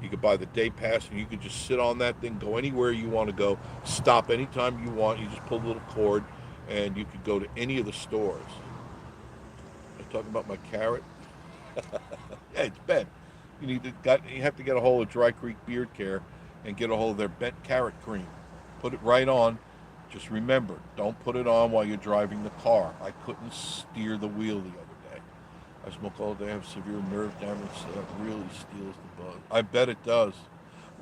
You could buy the day pass and you could just sit on that thing, go anywhere you want to go, stop anytime you want. You just pull a little cord and you could go to any of the stores. I'm talking about my carrot. Yeah, it's bent. You have to get a hold of Dry Creek Beard Care and get a hold of their bent carrot cream. Put it right on. Just remember, don't put it on while you're driving the car. I couldn't steer the wheel the other day. I smoke all day. I have severe nerve damage, so that really steals the bug. I bet it does.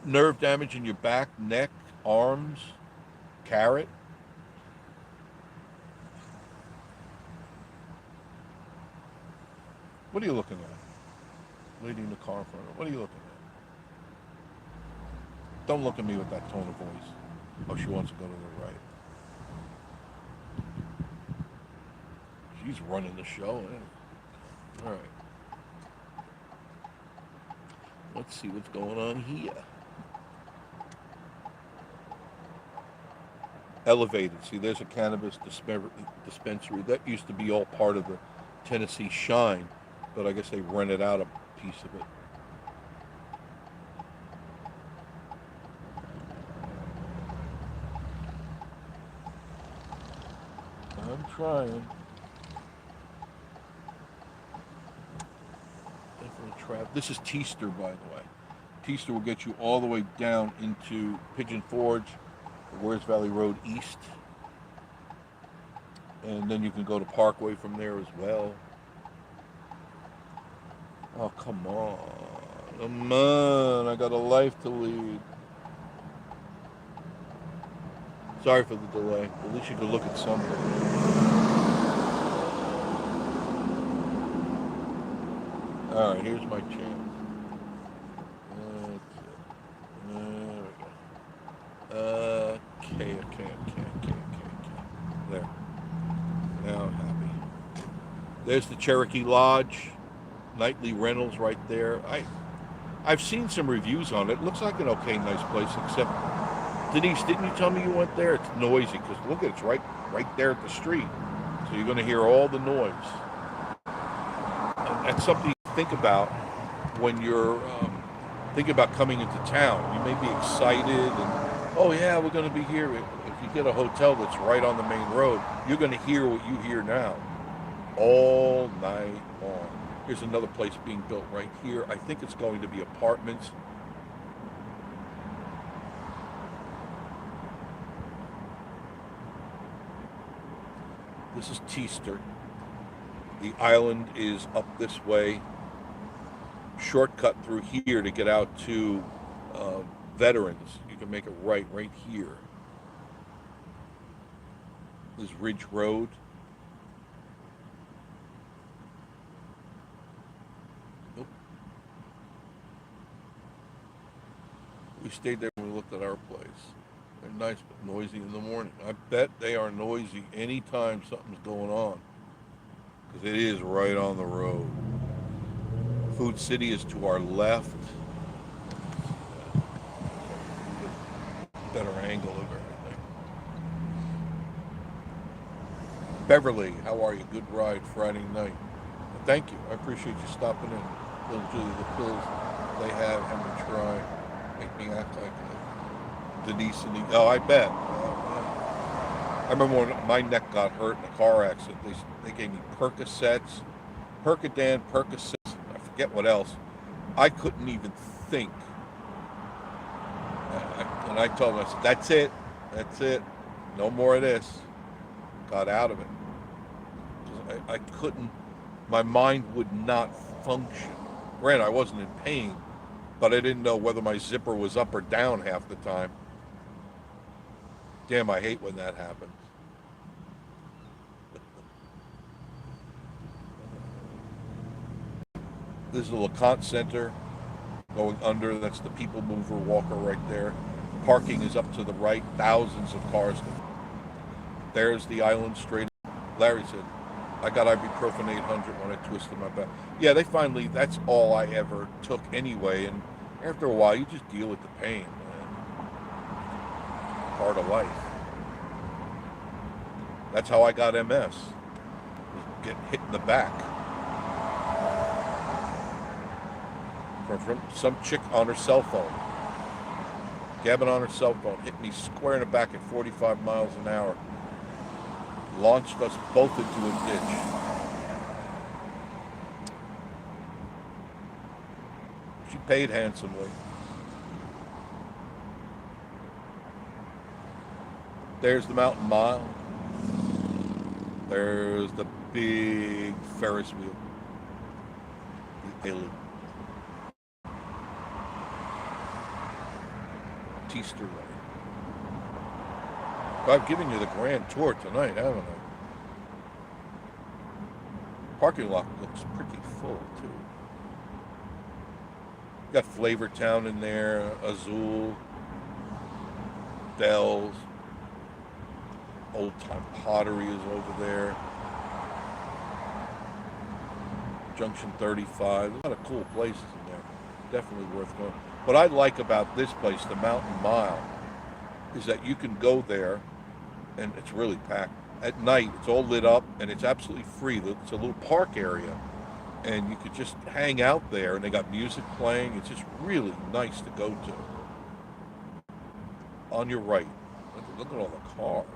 Nerve damage in your back, neck, arms, carrot. What are you looking at? Leading the car in front of her. What are you looking at? Don't look at me with that tone of voice. Oh, she wants to go to the right. She's running the show. All right. Let's see what's going on here. Elevated. See, there's a cannabis dispensary. That used to be all part of the Tennessee Shine, but I guess they rented out a piece of it. I'm trying. This is Teaster, by the way. Teaster will get you all the way down into Pigeon Forge, Warriors Valley Road East. And then you can go to Parkway from there as well. Oh, come on. Come on. I got a life to lead. Sorry for the delay. At least you could look at something. All right, here's my chance. There we go. Okay. There. Now I'm happy. There's the Cherokee Lodge. Nightly rentals right there. I've seen some reviews on it. It looks like an okay, nice place, except, Denise, didn't you tell me you went there? It's noisy, because look, it's right there at the street. So you're going to hear all the noise. And that's something you think about when you're thinking about coming into town. You may be excited and, oh yeah, we're going to be here. If you get a hotel that's right on the main road, you're going to hear what you hear now all night long. Here's another place being built right here. I think it's going to be apartments. This is Teaster. The island is up this way. Shortcut through here to get out to Veterans. You can make it right here. This is Ridge Road. Nope. We stayed there when we looked at our place. They're nice but noisy in the morning. I bet they are noisy anytime something's going on, because it is right on the road. Food City is to our left. Better angle of everything. Beverly, how are you? Good ride Friday night. Thank you. I appreciate you stopping in. Little Julie, the pills they have me try. Make me act like Denise and the... Oh, I bet. I remember when my neck got hurt in a car accident. They gave me Percocets, Percodan, Percocets, I forget what else. I couldn't even think. And I told them, I said, that's it, no more of this. Got out of it. I couldn't, my mind would not function. Granted, I wasn't in pain, but I didn't know whether my zipper was up or down half the time. Damn, I hate when that happens. This is the LeConte Center going under. That's the people mover walker right there. Parking is up to the right. Thousands of cars. There's the island straight. Larry said, I got ibuprofen 800 when I twisted my back. Yeah, that's all I ever took anyway. And after a while, you just deal with the pain, man. Part of life. That's how I got MS. Getting hit in the back. From some chick on her cell phone. Gabbing on her cell phone. Hit me square in the back at 45 miles an hour. Launched us both into a ditch. She paid handsomely. There's the Mountain Mile. There's the big Ferris wheel. The alien. Teaster Lane. I've given you the grand tour tonight, haven't I? Parking lot looks pretty full, too. Got Flavor Town in there, Azul, Dells, Old Time Pottery is over there. Junction 35, a lot of cool places in there. Definitely worth going. What I like about this place, the Mountain Mile, is that you can go there, and it's really packed. At night, it's all lit up, and it's absolutely free. It's a little park area, and you could just hang out there, and they got music playing. It's just really nice to go to. On your right, look at all the cars.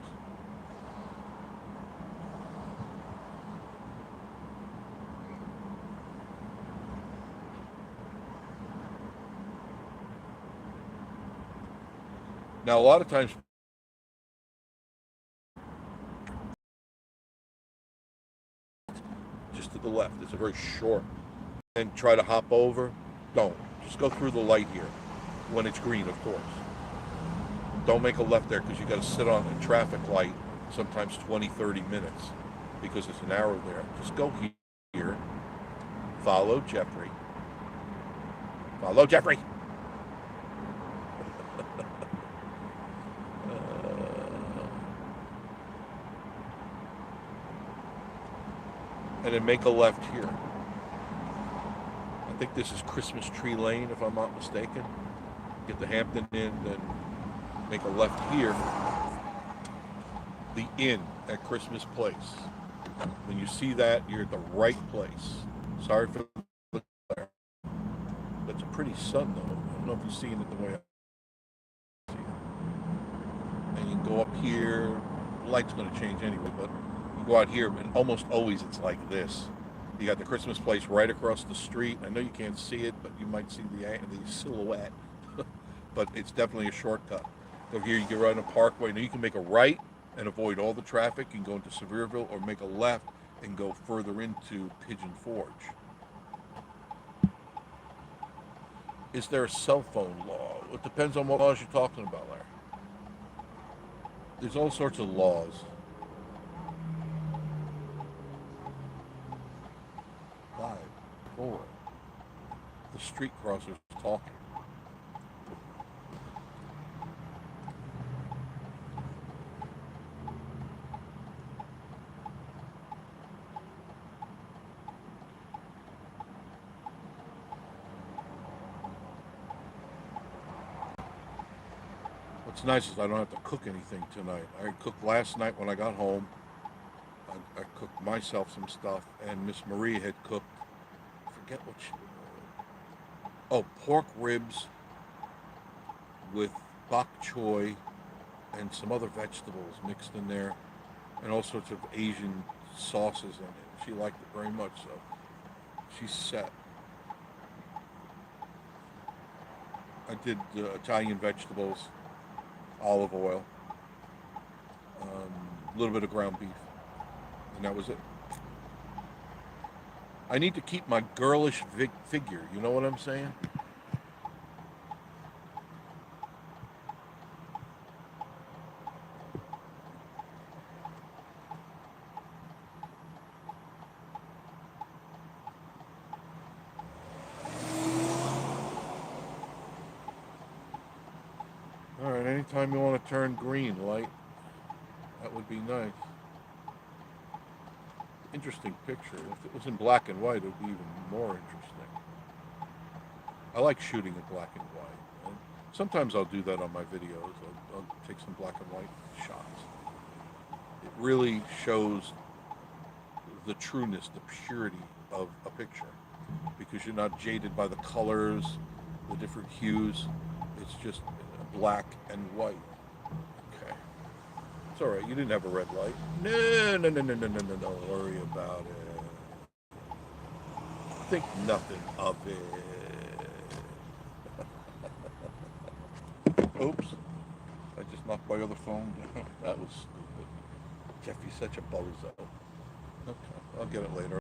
Now, a lot of times, just to the left, it's a very short, and try to hop over. Don't. Just go through the light here, when it's green, of course. Don't make a left there, because you got to sit on a traffic light, sometimes 20, 30 minutes, because it's an arrow there. Just go here, follow Jeffrey. Follow Jeffrey! And then make a left here. I think this is Christmas Tree Lane, if I'm not mistaken. Get the Hampton Inn, then make a left here. The Inn at Christmas Place. When you see that, you're at the right place. Sorry for the glare. That's a pretty sun, though. I don't know if you're seeing it the way I see it. And you can go up here. The light's going to change anyway, but you go out here, and almost always it's like this. You got the Christmas place right across the street. I know you can't see it, but you might see the silhouette. But it's definitely a shortcut. So here you get right on a parkway. Now you can make a right and avoid all the traffic and go into Sevierville, or make a left and go further into Pigeon Forge. Is there a cell phone law? It depends on what laws you're talking about, Larry. There's all sorts of laws. Five, four. The street crossers talking. What's nice is I don't have to cook anything tonight. I cooked last night when I got home. I cooked myself some stuff, and Miss Marie had cooked, I forget what she, pork ribs with bok choy and some other vegetables mixed in there, and all sorts of Asian sauces in it. She liked it very much, so she's set. I did Italian vegetables, olive oil, a little bit of ground beef, and that was it. I need to keep my girlish figure, you know what I'm saying? Alright, anytime you want to turn green, light, that would be nice. Interesting picture. If it was in black and white, it would be even more interesting. I like shooting in black and white. And sometimes I'll do that on my videos. I'll take some black and white shots. It really shows the trueness, the purity of a picture, because you're not jaded by the colors, the different hues. It's just black and white. Okay. It's all right. You didn't have a red light. No. Don't worry about it. Think nothing of it. Oops. I just knocked my other phone down. That was stupid. Jeffy's such a bozo. Okay. I'll get it later.